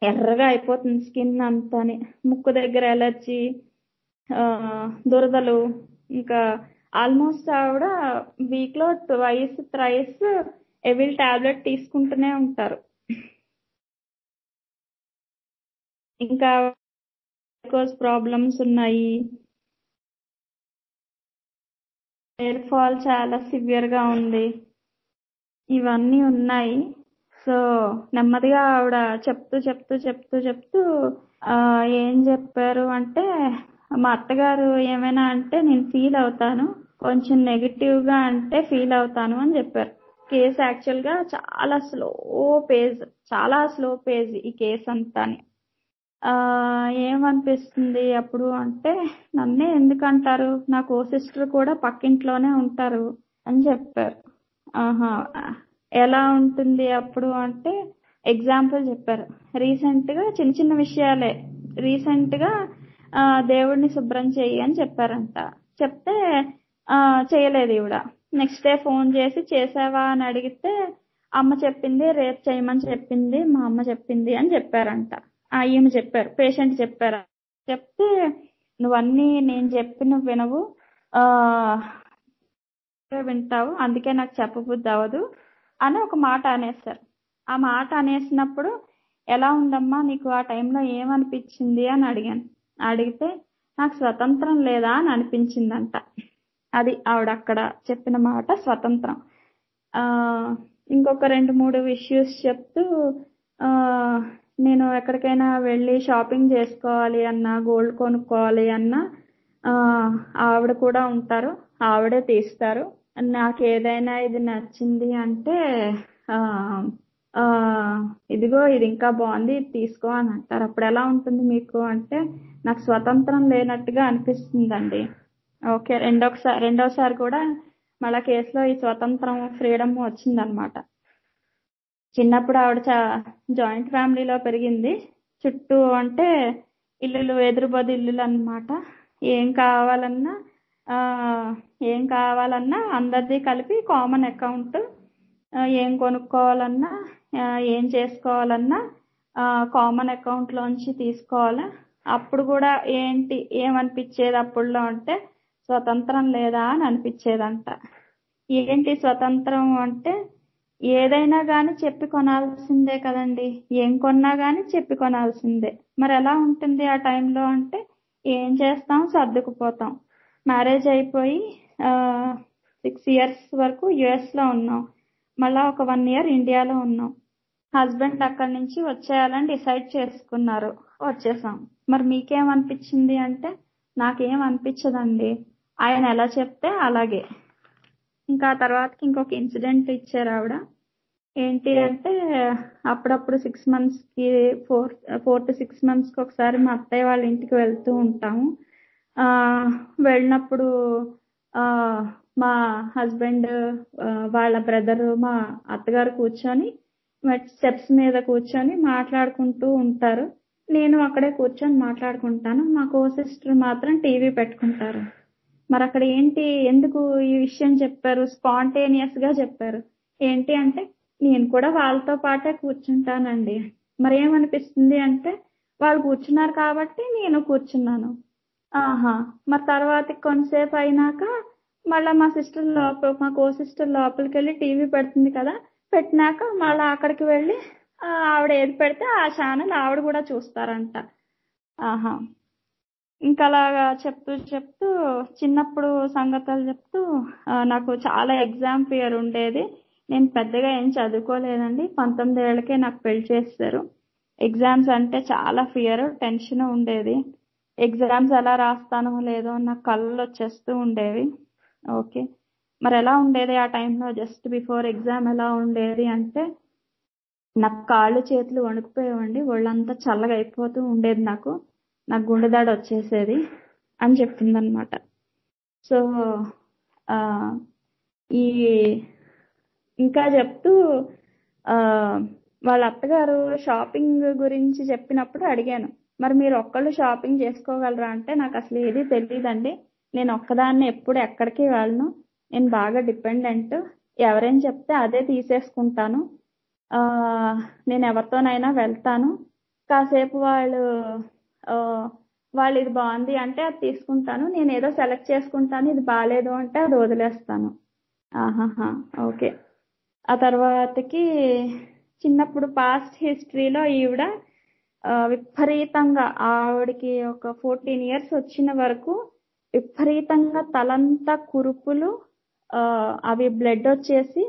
ఎర్రగా అయిపోతుంది స్కిన్ అంతాని, ముక్కు దగ్గర ఎలర్జీ, దురదలు. ఇంకా ఆల్మోస్ట్ ఆవిడ వీక్ లో 2-3 ఎవిల్ టాబ్లెట్ తీసుకుంటూనే ఉంటారు. ఇంకా ప్రాబ్లమ్స్ ఉన్నాయి, హెయిర్ ఫాల్ చాలా సివియర్ గా ఉంది, ఇవన్నీ ఉన్నాయి. సో నెమ్మదిగా ఆవిడ చెప్తూ ఏం చెప్పారు అంటే, మా అత్తగారు ఏమైనా అంటే నేను ఫీల్ అవుతాను, కొంచెం నెగిటివ్ గా అంటే ఫీల్ అవుతాను అని చెప్పారు. కేసు యాక్చువల్ గా చాలా స్లో పేజ్ ఈ కేసు అంతాని. ఏమనిపిస్తుంది అప్పుడు అంటే, నన్నే ఎందుకంటారు, నా కో సిస్టర్ కూడా పక్కింట్లోనే ఉంటారు అని చెప్పారు. ఆహా, ఎలా ఉంటుంది అప్పుడు అంటే ఎగ్జాంపుల్ చెప్పారు. రీసెంట్ గా చిన్న విషయాలే, రీసెంట్ గా దేవుడిని శుభ్రం చెయ్యి అని చెప్పారంట. చెప్తే చేయలేదు ఈవిడ. నెక్స్ట్ డే ఫోన్ చేసి చేసావా అని అడిగితే, అమ్మ చెప్పింది, రేపు చేయమని చెప్పింది, మా అమ్మ చెప్పింది అని చెప్పారంట. ఈమె చెప్పారు, పేషెంట్ చెప్పారు. చెప్తే నువ్వన్నీ నేను చెప్పి నువ్వు వినవు, వింటావు, అందుకే నాకు చెప్పబుద్ధి అవ్వదు అని ఒక మాట అనేసారు. ఆ మాట అనేసినప్పుడు ఎలా ఉందమ్మా నీకు ఆ టైంలో ఏమనిపించింది అని అడిగాను. అడిగితే నాకు స్వతంత్రం లేదా అని అనిపించిందంట. అది ఆవిడ అక్కడ చెప్పిన మాట, స్వతంత్రం. ఇంకొక 2-3 ఇష్యూస్ చెప్తూ, నేను ఎక్కడికైనా వెళ్ళి షాపింగ్ చేసుకోవాలి అన్నా, గోల్డ్ కొనుక్కోవాలి అన్నా ఆవిడ కూడా ఉంటారు, ఆవిడే తీస్తారు. నాకు ఏదైనా ఇది నచ్చింది అంటే ఇదిగో ఇది ఇంకా బాగుంది, ఇది తీసుకో అని అంటారు. అప్పుడు ఎలా ఉంటుంది మీకు అంటే, నాకు స్వతంత్రం లేనట్టుగా అనిపిస్తుందండి. ఓకే, రెండోసారి కూడా మళ్ళా కేసులో ఈ స్వతంత్రం, ఫ్రీడమ్ వచ్చిందనమాట. చిన్నప్పుడు ఆవిడ జాయింట్ ఫ్యామిలీలో పెరిగింది. చుట్టూ అంటే ఇల్లులు, ఎదురుబడి ఇల్లులు అన్నమాట. ఏం కావాలన్నా అందరిది కలిపి కామన్ అకౌంట్. ఏం కొనుక్కోవాలన్నా, ఏం చేసుకోవాలన్నా కామన్ అకౌంట్ లోంచి తీసుకోవాలి. అప్పుడు కూడా ఏమనిపించేది అప్పుడులో అంటే, స్వతంత్రం లేదా అని అనిపించేదంట. ఏంటి స్వతంత్రం అంటే, ఏదైనా గాని చెప్పి కొనాల్సిందే కదండి, ఏం కొన్నా గాని చెప్పి కొనాల్సిందే. మరి ఎలా ఉంటుంది ఆ టైంలో అంటే, ఏం చేస్తాం, సర్దుకుపోతాం. మ్యారేజ్ అయిపోయి 6 years వరకు యుఎస్ లో ఉన్నాం, మళ్ళా ఒక 1 year ఇండియాలో ఉన్నాం. హస్బెండ్ అక్కడి నుంచి వచ్చేయాలని డిసైడ్ చేసుకున్నారు, వచ్చేసాం. మరి మీకేమనిపించింది అంటే, నాకేం అనిపించదండి, ఆయన ఎలా చెప్తే అలాగే. ఇంకా తర్వాతకి ఇంకొక ఇన్సిడెంట్ ఇచ్చారు ఆవిడ. ఏంటి అంటే, అప్పుడప్పుడు 6 months కి 4 to 6 months కి ఒకసారి మా అత్తయ్య వాళ్ళ ఇంటికి వెళ్తూ ఉంటాము. వెళ్ళినప్పుడు మా హస్బెండ్ వాళ్ళ బ్రదర్, మా అత్తగారు కూర్చొని స్టెప్స్ మీద కూర్చొని మాట్లాడుకుంటూ ఉంటారు. నేను అక్కడే కూర్చొని మాట్లాడుకుంటాను. మా కో సిస్టర్ మాత్రం టీవీ పెట్టుకుంటారు. మరి అక్కడ ఎందుకు ఈ విషయం చెప్పారు, స్పాంటేనియస్ గా చెప్పారు. ఏంటి అంటే, నేను కూడా వాళ్ళతో పాటే కూర్చుంటానండి. మరి ఏమనిపిస్తుంది అంటే, వాళ్ళు కూర్చున్నారు కాబట్టి నేను కూర్చున్నాను. మరి తర్వాత కొంతసేపు అయినాక మళ్ళా మా కో సిస్టర్ లోపలికి వెళ్ళి టీవీ పెడుతుంది కదా, పెట్టినాక మళ్ళా అక్కడికి వెళ్ళి ఆవిడ ఏది పెడితే ఆ ఛానల్ ఆవిడ కూడా చూస్తారంట. ఇంకా అలాగా చెప్తూ చిన్నప్పుడు సంగతులు చెప్తూ, నాకు చాలా ఎగ్జామ్ ఫియర్ ఉండేది. నేను పెద్దగా ఏం చదువుకోలేదండి, 19 ఏళ్లకే నాకు పెళ్లి చేస్తారు. ఎగ్జామ్స్ అంటే చాలా ఫియర్, టెన్షన్ ఉండేది. ఎగ్జామ్స్ ఎలా రాస్తానో లేదో నాకు కళ్ళు వచ్చేస్తూ ఉండేవి. ఓకే, మరి ఎలా ఉండేది ఆ టైంలో జస్ట్ బిఫోర్ ఎగ్జామ్ ఎలా ఉండేది అంటే, నాకు కాళ్ళు చేతులు వణుకుపోయేవండి, ఒళ్ళంతా చల్లగా అయిపోతూ ఉండేది, నాకు గుండెదాడి వచ్చేసేది అని చెప్తుందన్నమాట. సో ఈ ఇంకా చెప్తూ ఆ, వాళ్ళ అత్తగారు షాపింగ్ గురించి చెప్పినప్పుడు అడిగాను, మరి మీరు ఒక్కళ్ళు షాపింగ్ చేసుకోగలరా అంటే, నాకు అసలు ఏది తెలియదండి, నేను ఒక్కదాన్ని ఎప్పుడు ఎక్కడికి వెళ్ళను, నేను బాగా డిపెండెంట్, ఎవరేం చెప్తే అదే తీసేసుకుంటాను, ఆ, నేను ఎవరితోనైనా వెళ్తాను, కాసేపు ఆ, వాళ్ళు ఇది బాగుంది అంటే అది తీసుకుంటాను, నేను ఏదో సెలెక్ట్ చేసుకుంటాను, ఇది బాగాలేదు అంటే అది వదిలేస్తాను. ఆహాహా, ఓకే. ఆ తర్వాతకి చిన్నప్పుడు పాస్ట్ హిస్టరీలో ఈవిడ విపరీతంగా, ఆవిడకి ఒక 14 years వచ్చిన వరకు విపరీతంగా తలంతా కురుపులు, అవి బ్లడ్ వచ్చేసి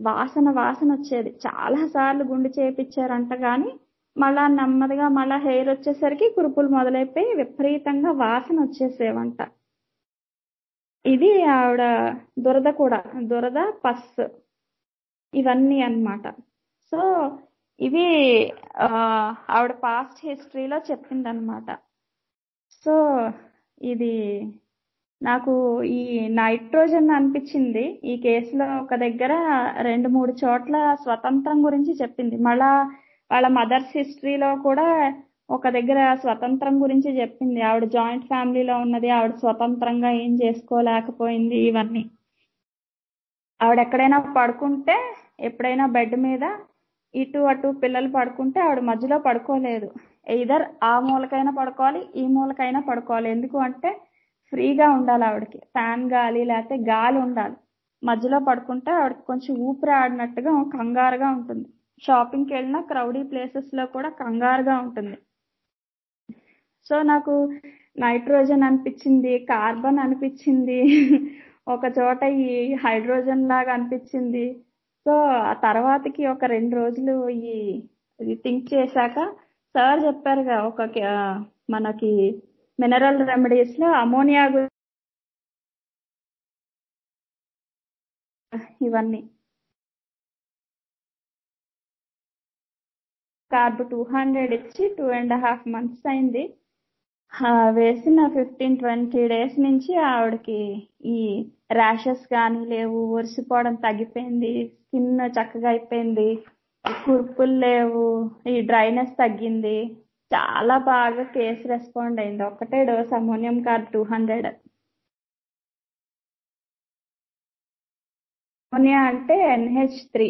వాసన వాసన వచ్చేది. చాలా సార్లు గుండు చేయించారంట, కానీ మళ్ళా నెమ్మదిగా మళ్ళా హెయిర్ వచ్చేసరికి కురుపులు మొదలైపోయి విపరీతంగా వాసన వచ్చేసేవంట. ఇది ఆవిడ దురద కూడా, దురద, పస్, ఇవన్నీ అన్నమాట. సో ఇవి ఆవిడ పాస్ట్ హిస్టరీలో చెప్పిందనమాట. సో ఇది నాకు ఈ నైట్రోజన్ అనిపించింది ఈ కేసులో. ఒక దగ్గర 2-3 చోట్ల స్వతంత్రం గురించి చెప్పింది. మళ్ళా వాళ్ళ మదర్స్ హిస్టరీలో కూడా ఒక దగ్గర స్వతంత్రం గురించి చెప్పింది. ఆవిడ జాయింట్ ఫ్యామిలీలో ఉన్నది, ఆవిడ స్వతంత్రంగా ఏం చేసుకోలేకపోయింది, ఇవన్నీ. ఆవిడ ఎక్కడైనా పడుకుంటే, ఎప్పుడైనా బెడ్ మీద ఇటు అటు పిల్లలు పడుకుంటే ఆవిడ మధ్యలో పడుకోలేదు. ఎయిదర్ ఆ మూలకైనా పడుకోవాలి, ఈ మూలకైనా పడుకోవాలి. ఎందుకు అంటే ఫ్రీగా ఉండాలి ఆవిడకి, ఫ్యాన్ గాలి లేకపోతే గాలి ఉండాలి. మధ్యలో పడుకుంటే ఆవిడకి కొంచెం ఊపిరి ఆడినట్టుగా కంగారుగా ఉంటుంది. షాపింగ్కి వెళ్ళినా క్రౌడీ ప్లేసెస్ లో కూడా కంగారుగా ఉంటుంది. సో నాకు నైట్రోజన్ అనిపించింది, కార్బన్ అనిపించింది, ఒక చోట ఈ హైడ్రోజన్ లాగా అనిపించింది. సో ఆ తర్వాతకి ఒక 2 రోజులు ఇది థింక్ చేశాక సార్ చెప్పారుగా, మనకి మినరల్ రెమెడీస్ లో అమోనియా ఇవన్నీ కార్బ్ 200 ఇచ్చి 2.5 months అయింది. వేసిన 15-20 days నుంచి ఆవిడకి ఈ ర్యాషెస్ కానీ లేవు, ఒరిసిపోవడం తగ్గిపోయింది, స్కిన్ చక్కగా అయిపోయింది, కుర్పులు లేవు, ఈ డ్రైనెస్ తగ్గింది. చాలా బాగా కేసు రెస్పాండ్ అయింది. ఒకటే డోస్ అమోనియం కార్బ్ 200. అమోనియా అంటే NH3.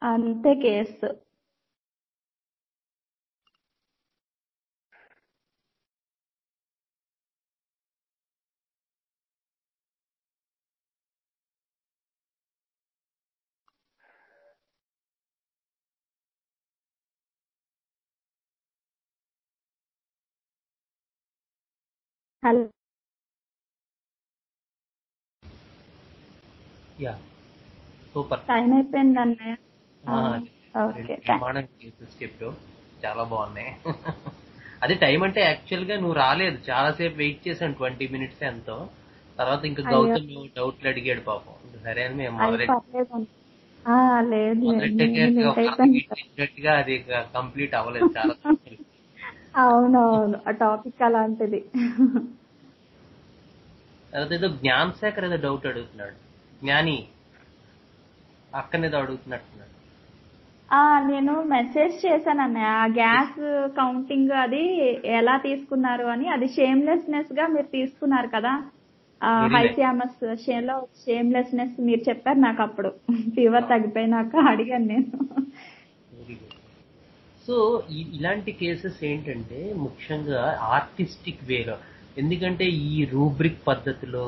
అంతే case. Hello, yeah, super. Time అయిపోయింది అన్నయ్య. ఓకే, ప్రమాణం కేసెస్ చెప్పావు, చాలా బాగున్నాయి. అది టైం అంటే యాక్చువల్ గా నువ్వు రాలేదు, చాలాసేపు వెయిట్ చేశాను, 20 minutes ఎంతో. తర్వాత ఇంకా గౌతమ్ డౌట్లు అడిగాడు పాపం. సరే అని మేము మొదలెట్టేట్టుగా అది కంప్లీట్ అవ్వలేదు. చాలా అవునవును, ఆ టాపిక్ అలాంటిది. తర్వాత ఏదో జ్ఞాన్ శేఖర్ ఏదో డౌట్ అడుగుతున్నాడు, జ్ఞాని అక్కనేదో అడుగుతున్నట్టున్నాడు. నేను మెసేజ్ చేశాను అన్నయ్య, ఆ గ్యాస్ కౌంటింగ్ అది ఎలా తీసుకున్నారు అని. అది షేమ్లెస్నెస్ గా మీరు తీసుకున్నారు కదా, హైసియామస్ లో షేమ్లెస్నెస్ మీరు చెప్పారు నాకు అప్పుడు. ఫీవర్ తగ్గిపోయినాక అడిగాను నేను. సో ఇలాంటి కేసెస్ ఏంటంటే ముఖ్యంగా ఆర్టిస్టిక్ వేలో, ఎందుకంటే ఈ రూబ్రిక్ పద్ధతిలో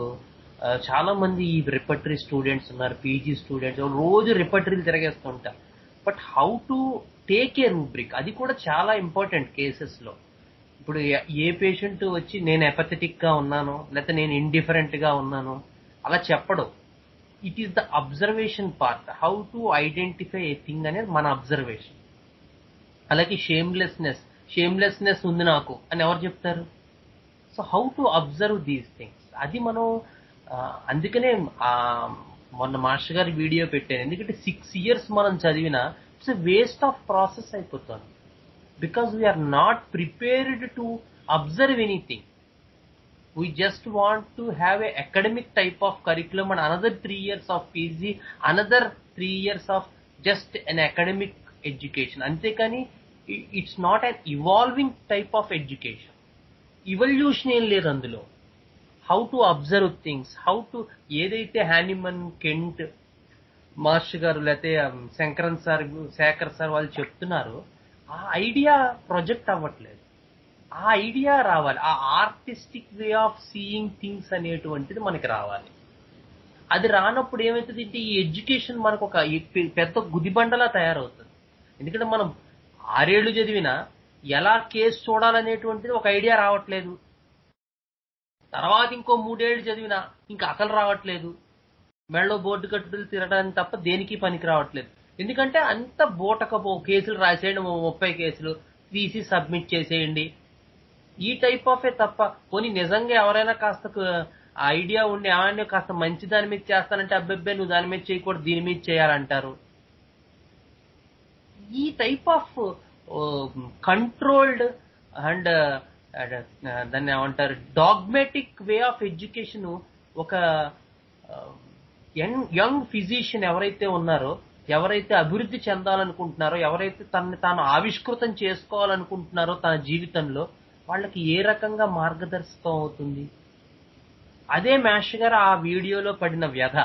చాలా మంది ఈ రిపటరీ స్టూడెంట్స్ ఉన్నారు, పీజీ స్టూడెంట్స్ రోజు రిపటరీలు తిరగేస్తుంటారు. But how to take a rubric, అది కూడా చాలా ఇంపార్టెంట్ కేసెస్ లో. ఇప్పుడు ఏ పేషెంట్ వచ్చి నేను ఎపథెటిక్ గా ఉన్నాను లేకపోతే నేను ఇండిఫరెంట్ గా ఉన్నాను అలా చెప్పడం. It is the observation part. How to identify a thing అనేది మన అబ్జర్వేషన్. అలాగే షేమ్లెస్నెస్ ఉంది నాకు అని ఎవరు చెప్తారు? So how to observe these things, అది మనం అందుకనే మొన్న మాస్టర్ గారి వీడియో పెట్టాను. ఎందుకంటే 6 years మనం చదివినా it's a waste of process అయిపోతుంది. Because we're not prepared to observe anything. We just want to have a academic type of curriculum and another 3 years of PG, another 3 years of just an academic education. అంతేకాని it's not an evolving type of education. Evolution ఏం లేదు అందులో. How to observe things, how to ఏదైతే Hahnemann, Kent master గారు లేకపోతే Shekhar sir వాళ్ళు చెప్తున్నారో ఆ ఐడియా ప్రొజెక్ట్ అవ్వట్లేదు. ఆ ఐడియా రావాలి, ఆ artistic way of seeing things అనేటువంటిది మనకి రావాలి. అది రానప్పుడు ఏమవుతుంది, ఈ ఎడ్యుకేషన్ మనకు ఒక పెద్ద గుదిబండలా తయారవుతుంది. ఎందుకంటే మనం 6 ఏళ్ళు చదివినా ఎలా కేసు చూడాలనేటువంటిది ఒక ఐడియా రావట్లేదు. తర్వాత ఇంకో 3 ఏళ్ళు చదివినా ఇంకా అసలు రావట్లేదు. మెడలో బోర్డు కట్టుదలు తిరగడానికి తప్ప దేనికి పనికి రావట్లేదు. ఎందుకంటే అంత బోటకపో కేసులు రాసేయండి, 30 కేసులు తీసి సబ్మిట్ చేసేయండి, ఈ టైప్ ఆఫ్ తప్ప. పోనీ నిజంగా ఎవరైనా కాస్త ఐడియా ఉండి ఏమైనా కాస్త మంచి దాని మీద చేస్తానంటే అబ్బెబ్బే నువ్వు దాని మీద చేయకూడదు, దీని మీద చేయాలంటారు. ఈ టైప్ ఆఫ్ కంట్రోల్డ్ అండ్ దాన్ని ఏమంటారు డాగ్మాటిక్ వే ఆఫ్ ఎడ్యుకేషన్ ఒక యంగ్ ఫిజిషియన్ ఎవరైతే ఉన్నారో, ఎవరైతే అభివృద్ధి చెందాలనుకుంటున్నారో, ఎవరైతే తనని తాను ఆవిష్కృతం చేసుకోవాలనుకుంటున్నారో తన జీవితంలో, వాళ్ళకి ఏ రకంగా మార్గదర్శకం అవుతుంది? అదే మాస్టర్ గారు ఆ వీడియోలో పడిన వ్యధ.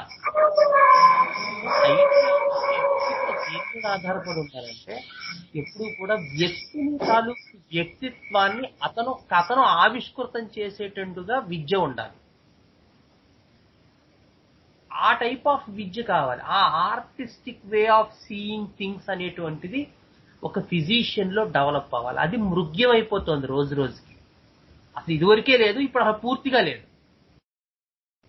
ఆధారపడి ఉంటారంటే ఎప్పుడు కూడా వ్యక్తిని తాలూకు వ్యక్తిత్వాన్ని అతను ఆవిష్కృతం చేసేటట్టుగా విద్య ఉండాలి. ఆ టైప్ ఆఫ్ విద్య కావాలి. ఆ artistic way of seeing things అనేటువంటిది ఒక ఫిజిషియన్ లో డెవలప్ అవ్వాలి. అది మృగ్యం అయిపోతుంది రోజు రోజుకి. అసలు ఇదివరకే లేదు, ఇప్పుడు అసలు పూర్తిగా లేదు.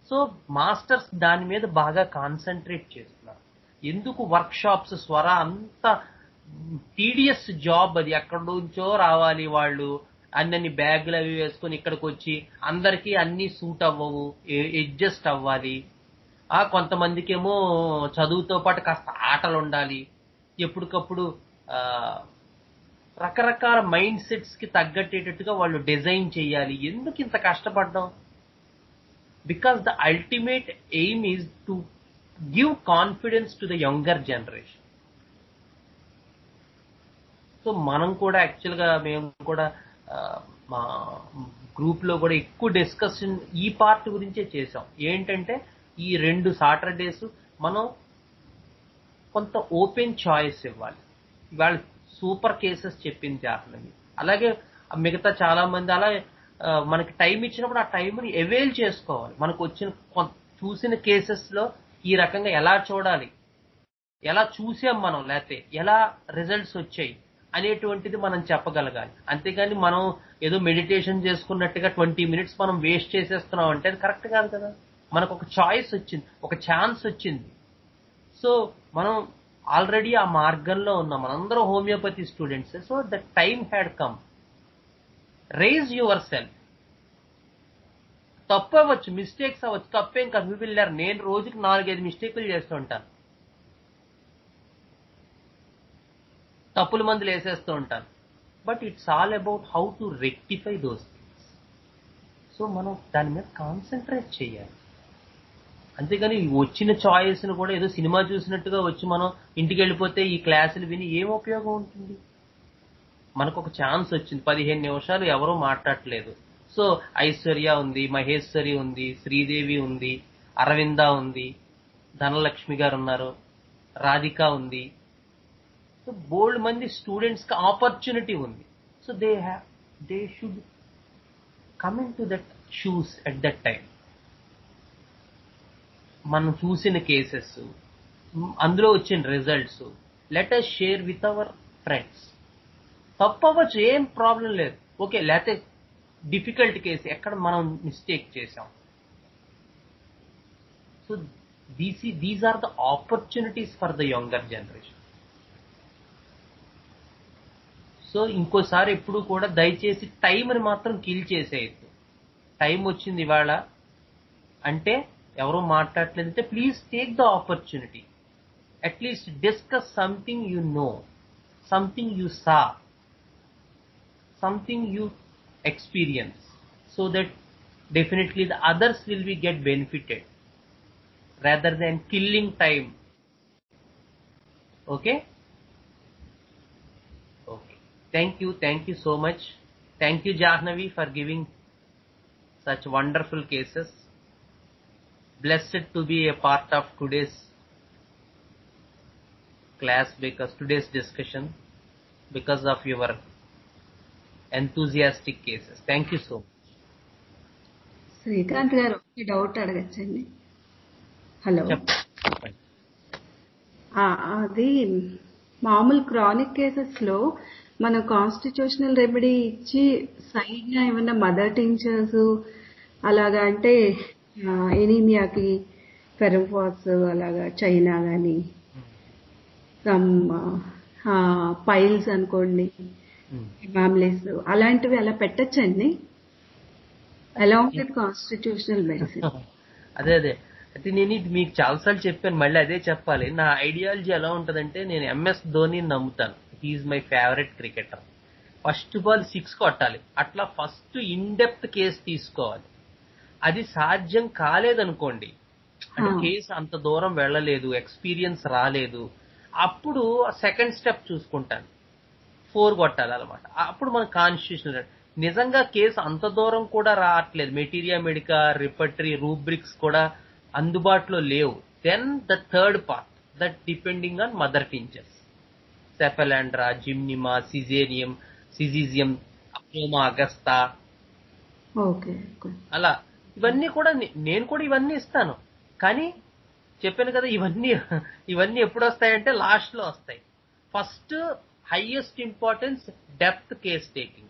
సో మాస్టర్స్ దాని మీద బాగా కాన్సన్ట్రేట్ చేస్తున్నారు. ఎందుకు వర్క్ షాప్స్ స్వర అంత టీడియస్ జాబ్, అది ఎక్కడి నుంచో రావాలి, వాళ్ళు అన్ని బ్యాగులు అవి వేసుకొని ఇక్కడికి వచ్చి అందరికీ అన్ని సూట్ అవ్వవు, అడ్జస్ట్ అవ్వాలి. కొంతమందికి ఏమో చదువుతో పాటు కాస్త ఆటలు ఉండాలి, ఎప్పటికప్పుడు రకరకాల మైండ్ సెట్స్ కి తగ్గట్టేటట్టుగా వాళ్ళు డిజైన్ చేయాలి. ఎందుకు ఇంత కష్టపడడం? Because the ultimate aim is to give confidence to the younger generation. So మనం కూడా యాక్చువల్గా మేము కూడా మా గ్రూప్ లో కూడా ఎక్కువ డిస్కషన్ ఈ పార్ట్ గురించే చేసాం. ఏంటంటే ఈ 2 సాటర్డేస్ మనం కొంత ఓపెన్ చాయిస్ ఇవ్వాలి. ఇవాళ సూపర్ కేసెస్ చెప్పింది చేతనని, అలాగే మిగతా చాలా మంది అలా మనకి టైం ఇచ్చినప్పుడు ఆ టైంని అవైల్ చేసుకోవాలి. మనకు వచ్చిన చూసిన కేసెస్ లో ఈ రకంగా ఎలా చూడాలి, ఎలా చూసాం మనం, లేకపోతే ఎలా రిజల్ట్స్ వచ్చాయి అనేటువంటిది మనం చెప్పగలగాలి. అంతేగాని మనం ఏదో మెడిటేషన్ చేసుకున్నట్టుగా 20 minutes మనం వేస్ట్ చేసేస్తున్నాం అంటే అది కరెక్ట్ కాదు కదా. మనకు ఒక చాయిస్ వచ్చింది, ఒక ఛాన్స్ వచ్చింది. సో మనం ఆల్రెడీ ఆ మార్గంలో ఉన్నాం, మనందరం homeopathy students. So the time had come. Rise yourself. తప్పు అవ్వచ్చు, మిస్టేక్స్ అవ్వచ్చు, తప్పేం కాదు. We will learn. నేను రోజుకి 4-5 మిస్టేకులు చేస్తూ ఉంటాను, తప్పుల మందులు వేసేస్తూ ఉంటాను. But it's all about how to rectify those things. So మనం దాని మీద కాన్సన్ట్రేట్ చేయాలి. అంతేగాని వచ్చిన చాయిస్ ను కూడా ఏదో సినిమా చూసినట్టుగా వచ్చి మనం ఇంటికి వెళ్ళిపోతే ఈ క్లాసులు విని ఏం ఉపయోగం ఉంటుంది? మనకు ఒక ఛాన్స్ వచ్చింది, 15 నిమిషాలు ఎవరూ మాట్లాడట్లేదు. సో ఐశ్వర్య ఉంది, మహేశ్వరి ఉంది, శ్రీదేవి ఉంది, అరవింద ఉంది, ధనలక్ష్మి గారు ఉన్నారు, రాధిక ఉంది. సో బోల్డ్ మంది స్టూడెంట్స్ కి ఆపర్చునిటీ ఉంది. So they should come in to that shoes at that time. మనం చూసిన కేసెస్, అందులో వచ్చిన results let us share with our friends. తప్పవచ్చు, ఏం ప్రాబ్లం లేదు. ఓకే, లేకపోతే డిఫికల్ట్ కేసు ఎక్కడ మనం మిస్టేక్ చేసాం. So these are the opportunities for the younger generation. So ఇంకోసారి ఎప్పుడు కూడా దయచేసి టైంని మాత్రం కిల్ చేసేయద్దు. టైం వచ్చింది ఇవాళ అంటే ఎవరో మాట్లాడలేదంటే please take the opportunity. At least discuss something you know, something you saw, something you experience, so that definitely the others will be get benefited rather than killing time. Okay. Okay, thank you so much. Thank you, Jahnavi, for giving such wonderful cases. Blessed to be a part of today's class, because today's discussion, because of your enthusiastic cases. Thank you so much. Srikanth గారు ఒక doubt అడగచ్చండి. Hello, చెప్పండి. అది మామూలు chronic cases లో మనం constitutional remedy ఇచ్చి side గా ఏమన్నా మదర్ టించర్స్ అలాగా, అంటే ఎనీమియాకి ఫెరంఫాస్ అలాగా, చైనా గాని పైల్స్ అనుకోండి, ఫ్యామిలీస్ అలాంటివి అలా పెట్టచ్చండి అలాంగ్ విత్ కాన్స్టిట్యూషనల్ మెడిసిన్. అదే అయితే నేను ఇది మీకు చాలాసార్లు చెప్పాను, మళ్ళీ అదే చెప్పాలి. నా ఐడియాలజీ ఎలా ఉంటదంటే, నేను ఎంఎస్ ధోనిని నమ్ముతాను. He is my favourite cricketer. First ball 6 కొట్టాలి, అట్లా ఫస్ట్ ఇన్ డెప్త్ కేసు తీసుకోవాలి. అది సాధ్యం కాలేదనుకోండి, అంటే కేసు అంత దూరం వెళ్ళలేదు, ఎక్స్పీరియన్స్ రాలేదు, అప్పుడు సెకండ్ స్టెప్ చూసుకుంటాను, 4 కొట్టాలి అనమాట. అప్పుడు మన కాన్స్టిట్యూషనల్ నిజంగా కేసు అంత దూరం కూడా రావట్లేదు, మెటీరియా మెడికా, రిపర్టరీ, రూబ్రిక్స్ కూడా అందుబాటులో లేవు, then the third part that depending on mother tinctures, cephalandra, gymnema, syzygium, abroma augusta, అలా ఇవన్నీ కూడా నేను కూడా ఇవన్నీ ఇస్తాను. కానీ చెప్పాను కదా, ఇవన్నీ ఎప్పుడు వస్తాయంటే లాస్ట్ లో వస్తాయి. First highest importance depth case taking.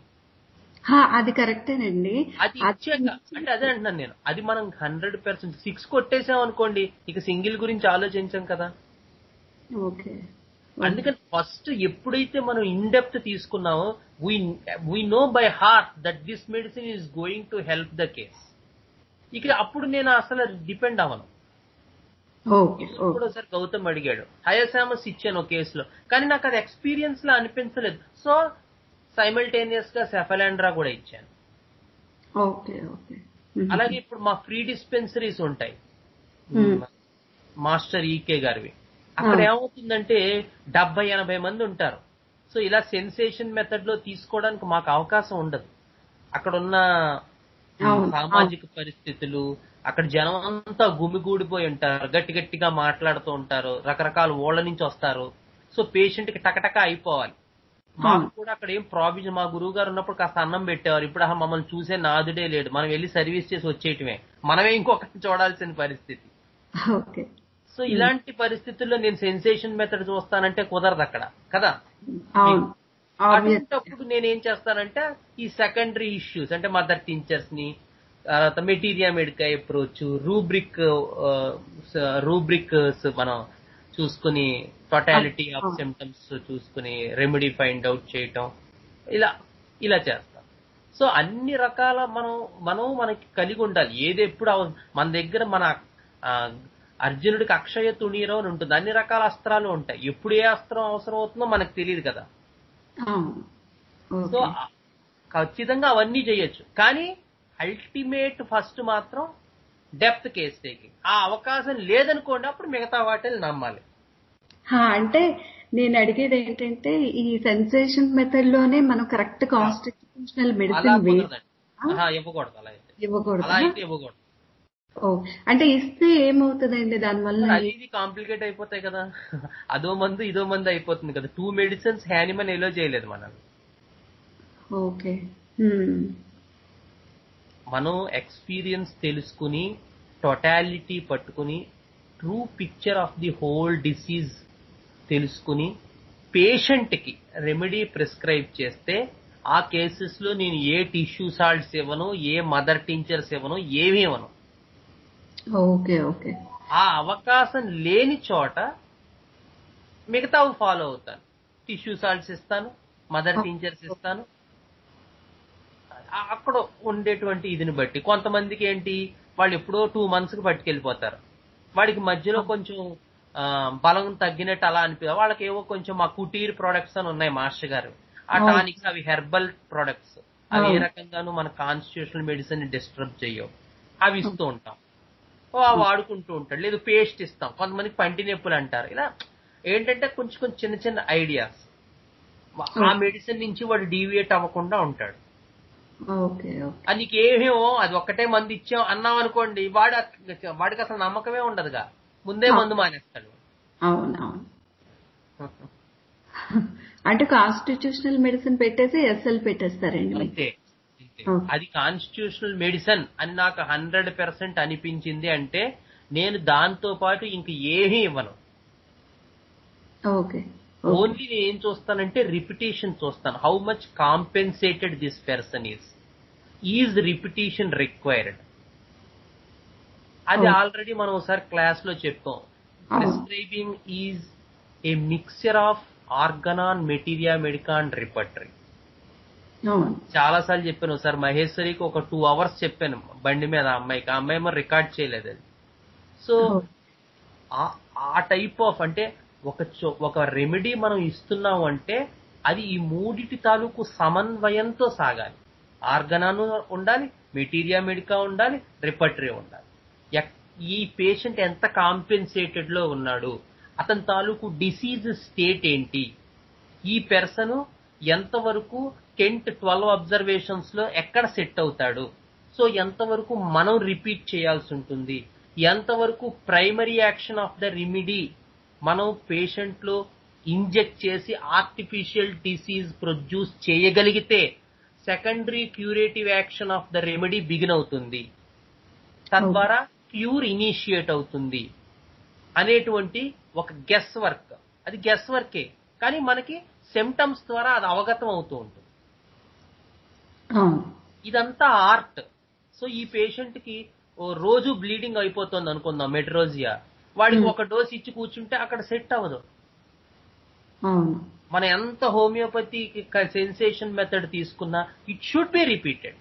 అది కరెక్టేనండి. అది ఇచ్చాక అంటే అదే అంటున్నాను నేను, అది మనం 100% 6 కొట్టేసాం అనుకోండి, ఇక సింగిల్ గురించి ఆలోచించాం కదా. అందుకని ఫస్ట్ ఎప్పుడైతే మనం ఇన్ డెప్త్ తీసుకున్నామో, we know by heart that this medicine is going to help the case. ఇక అప్పుడు నేను అసలు డిపెండ్ అవ్వను. ఇప్పుడు ఒకసారి గౌతమ్ అడిగాడు, హయాసామస్ ఇచ్చాను ఒక కేసులో, కానీ నాకు అది ఎక్స్పీరియన్స్ లా అనిపించలేదు, సో సైమల్టేనియస్ గా సెఫలాండ్రా కూడా ఇచ్చాను. అలాగే ఇప్పుడు మా ఫ్రీ డిస్పెన్సరీస్ ఉంటాయి, మాస్టర్ ఈకే గారివి. అక్కడ ఏమవుతుందంటే 70-80 మంది ఉంటారు. సో ఇలా సెన్సేషన్ మెథడ్ లో తీసుకోవడానికి మాకు అవకాశం ఉండదు. అక్కడ ఉన్న సామాజిక పరిస్థితులు, అక్కడ జనం అంతా గుమిగూడిపోయి ఉంటారు, గట్టి గట్టిగా మాట్లాడుతూ ఉంటారు, రకరకాల ఊళ్ళ నుంచి వస్తారు. సో పేషెంట్ కి టకటక అయిపోవాలి. మాకు కూడా అక్కడ ఏం ప్రావిజన్, మా గురువు గారు ఉన్నప్పుడు కాస్త అన్నం పెట్టేవారు, ఇప్పుడు మమ్మల్ని చూసే నాదుడే లేడు, మనం వెళ్ళి సర్వీస్ చేసి వచ్చేయటమే, మనమే ఇంకొకరిని చూడాల్సిన పరిస్థితి. సో ఇలాంటి పరిస్థితుల్లో నేను సెన్సేషన్ మెథడ్ చూస్తానంటే కుదరదు అక్కడ కదా. అటువంటిప్పుడు నేనేం చేస్తానంటే ఈ సెకండరీ ఇష్యూస్ అంటే మదర్ టించర్స్ ని, తర్వాత మెటీరియా మెడికా అప్రోచ్, రూబ్రిక్స్ మనం చూసుకుని, టోటాలిటీ ఆఫ్ సిమ్టమ్స్ చూసుకుని రెమెడీ ఫైండ్ అవుట్ చేయటం, ఇలా చేస్తాం. సో అన్ని రకాల మనకి కలిగి ఉండాలి. ఏది ఎప్పుడు మన దగ్గర మన అర్జునుడికి అక్షయ తుణీరం అని ఉంటుంది, అన్ని రకాల అస్త్రాలు ఉంటాయి. ఎప్పుడు ఏ అస్త్రం అవసరం అవుతుందో మనకు తెలియదు కదా. సో ఖచ్చితంగా అవన్నీ చేయొచ్చు, కానీ అల్టిమేట్ ఫస్ట్ మాత్రం డెప్త్ కేస్ టేకింగ్. ఆ అవకాశం లేదనుకోండి, అప్పుడు మిగతా వాటిని నమ్మాలి. అంటే నేను అడిగేది ఏంటంటే, ఈ సెన్సేషన్ మెథడ్ లోనే మనం కరెక్ట్ కాన్స్టిట్యూషనల్ మెడిసిన్ ఇవ్వకూడదు, ఇవ్వకూడదు. అంటే ఇస్తే ఏమవుతుందండి దానివల్ల? అది కాంప్లికేట్ అయిపోతాయి కదా, అదో మందు ఇదో మందు అయిపోతుంది కదా. 2 మెడిసిన్స్ హ్యానిమన్ ఎలో చేయలేదు మనం. మనం ఎక్స్పీరియన్స్ తెలుసుకుని, టోటాలిటీ పట్టుకుని, true picture of the whole disease తెలుసుకుని పేషెంట్ కి రెమెడీ ప్రిస్క్రైబ్ చేస్తే, ఆ కేసెస్ లో నేను ఏ టిష్యూ సాల్ట్స్ ఇవ్వను, ఏ మదర్ టించర్స్ ఇవ్వను, ఏమీ ఇవ్వను. ఆ అవకాశం లేని చోట మిగతావి ఫాలో అవుతాను. టిష్యూ సాల్ట్స్ ఇస్తాను, మదర్ టించర్స్ ఇస్తాను. అక్కడ ఉండేటువంటి ఇదిని బట్టి కొంతమందికి ఏంటి, వాళ్ళు ఎప్పుడో 2 months కి పట్టుకెళ్ళిపోతారు, వాడికి మధ్యలో కొంచెం బలం తగ్గినట్టు అలా అనిపి, వాళ్ళకి ఏవో కొంచెం మా కుటీర్ ప్రొడక్ట్స్ అని ఉన్నాయి మాస్టర్ గారు, ఆ టానిక్స్, అవి హెర్బల్ ప్రొడక్ట్స్, అవి ఏ రకంగానూ మన కాన్స్టిట్యూషనల్ మెడిసిన్ డిస్టర్బ్ చేయవు. అవి ఇస్తూ ఉంటాం, వాడుకుంటూ ఉంటాడు. లేదు పేస్ట్ ఇస్తాం, కొంతమందికి పంటి నొప్పులు అంటారు. ఇలా ఏంటంటే కొంచెం కొంచెం చిన్న చిన్న ఐడియాస్, ఆ మెడిసిన్ నుంచి వాడు డీవియేట్ అవ్వకుండా ఉంటాడు. అది నీకు ఏమేమో అది ఒక్కటే మందు ఇచ్చాం అన్నాం అనుకోండి, వాడికి అసలు నమ్మకమే ఉండదుగా, ముందే మందు మానేస్తాడు. అవునవును. అంటే కాన్స్టిట్యూషనల్ మెడిసిన్ పెట్టేసి ఎస్ఎల్ పెట్టేస్తారండి. అంతే. అది కాన్స్టిట్యూషనల్ మెడిసిన్ అని నాకు 100% అనిపించింది అంటే నేను దాంతో పాటు ఇంక ఏమీ ఇవ్వను. ఓన్లీ నేను ఏం చూస్తానంటే రిపిటేషన్ చూస్తాను. How much compensated this person is repetition required. అది ఆల్రెడీ మనం ఒకసారి క్లాస్ లో చెప్పాం. Prescribing is a mixture of Organon, materia medica and repertory. చాలా సార్లు చెప్పాను. ఒకసారి మహేశ్వరికి ఒక 2 hours చెప్పాను బండి మీద అమ్మాయికి. ఆ అమ్మాయి ఏమో రికార్డ్ చేయలేదు అది. సో ఆ టైప్ ఆఫ్ అంటే ఒక రెమెడీ మనం ఇస్తున్నాం అంటే అది ఈ మూడిటి తాలూకు సమన్వయంతో సాగాలి. ఆర్గనాను ఉండాలి, మెటీరియా మెడికా ఉండాలి, రిపర్టరీ ఉండాలి. ఈ పేషెంట్ ఎంత కాంపెన్సేటెడ్ లో ఉన్నాడు, అతని తాలూకు డిసీజ్ స్టేట్ ఏంటి, ఈ పర్సన్ ఎంతవరకు 10 to 12 అబ్జర్వేషన్స్ లో ఎక్కడ సెట్ అవుతాడు, సో ఎంతవరకు మనం రిపీట్ చేయాల్సి ఉంటుంది, ఎంతవరకు primary action of the remedy మనం పేషెంట్ లో ఇంజెక్ట్ చేసి ఆర్టిఫిషియల్ డిసీజ్ ప్రొడ్యూస్ చేయగలిగితే secondary curative action of the remedy begin అవుతుంది, తద్వారా క్యూర్ ఇనిషియేట్ అవుతుంది అనేటువంటి ఒక గెస్ వర్క్. అది గెస్ వర్కే, కానీ మనకి సిమ్టమ్స్ ద్వారా అది అవగతం అవుతూ ఉంటుంది. ఇదంతా ఆర్ట్. సో ఈ పేషెంట్ కి రోజు బ్లీడింగ్ అయిపోతుంది అనుకుందాం, మెట్రోజియా, వాడికి ఒక డోస్ ఇచ్చి కూర్చుంటే అక్కడ సెట్ అవ్వదు. మన ఎంత హోమియోపతి సెన్సేషన్ మెథడ్ తీసుకున్నా ఇట్ షుడ్ బి రిపీటెడ్.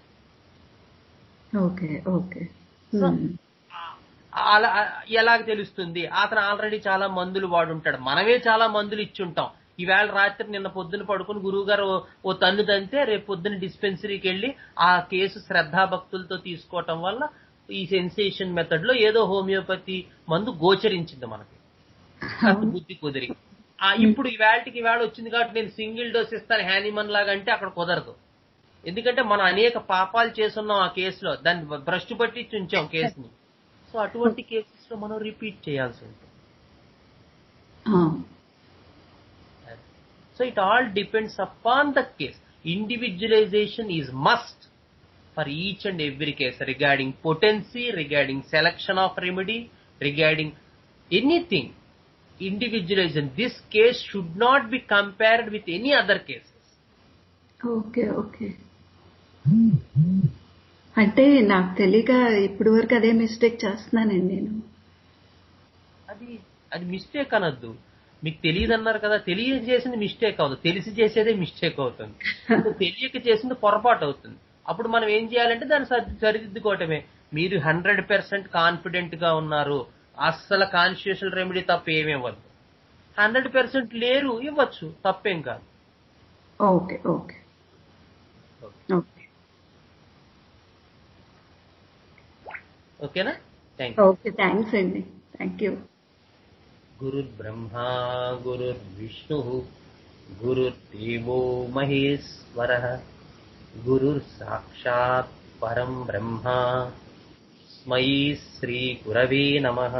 అలా ఎలాగ తెలుస్తుంది? అతను ఆల్రెడీ చాలా మందులు వాడుంటాడు, మనమే చాలా మందులు ఇచ్చుంటాం. ఈవేళ రాత్రి నిన్న పొద్దున పడుకుని గురువు గారు ఓ తన్ను తంతే రేపు పొద్దున డిస్పెన్సరీకి వెళ్లి ఆ కేసు శ్రద్ధాభక్తులతో తీసుకోవటం వల్ల ఈ సెన్సేషన్ మెథడ్ లో ఏదో హోమియోపతి మందు గోచరించింది మనకి, బుద్ధి కుదిరి. ఇప్పుడు ఈవేళకి ఈవేళ వచ్చింది కాబట్టి నేను సింగిల్ డోస్ ఇస్తాను హ్యానిమన్ లాగా అంటే అక్కడ కుదరదు. ఎందుకంటే మనం అనేక పాపాలు చేస్తున్నాం ఆ కేసులో, దాన్ని భ్రష్టు పట్టి ఉంచాం కేసుని. సో అటువంటి కేసెస్ లో మనం రిపీట్ చేయాల్సి ఉంటుంది. So it all depends upon the case. Individualisation is must for each and every case regarding potency, regarding selection of remedy, regarding anything. Individualization. This case should not be compared with any other cases. Okay. అంటే నాకు తెలియక ఇప్పటి వరకు అదే mistake చేస్తున్నానండి నేను. అది mistake అనొద్దు. మీకు తెలియదు అన్నారు కదా, తెలియజేసింది మిస్టేక్ అవుతుంది, తెలిసి చేసేదే మిస్టేక్ అవుతుంది. తెలియక చేసింది పొరపాటు అవుతుంది. అప్పుడు మనం ఏం చేయాలంటే దాన్ని సరిదిద్దుకోవటమే. మీరు 100% కాన్ఫిడెంట్ గా ఉన్నారు, అస్సలు కాన్స్టిట్యూషనల్ రెమెడీ తప్ప ఏమీ ఇవ్వద్దు. 100% లేరు, ఇవ్వచ్చు, తప్పేం కాదు. ఓకేనా? థ్యాంక్స్ అండి. Thank you. గురుర్ బ్రహ్మా గురుర్ విష్ణు గురుర్దేవో మహేశ్వరః గురుర్ సాక్షాత్ పరం బ్రహ్మ. స్మై శ్రీ గురవే నమః.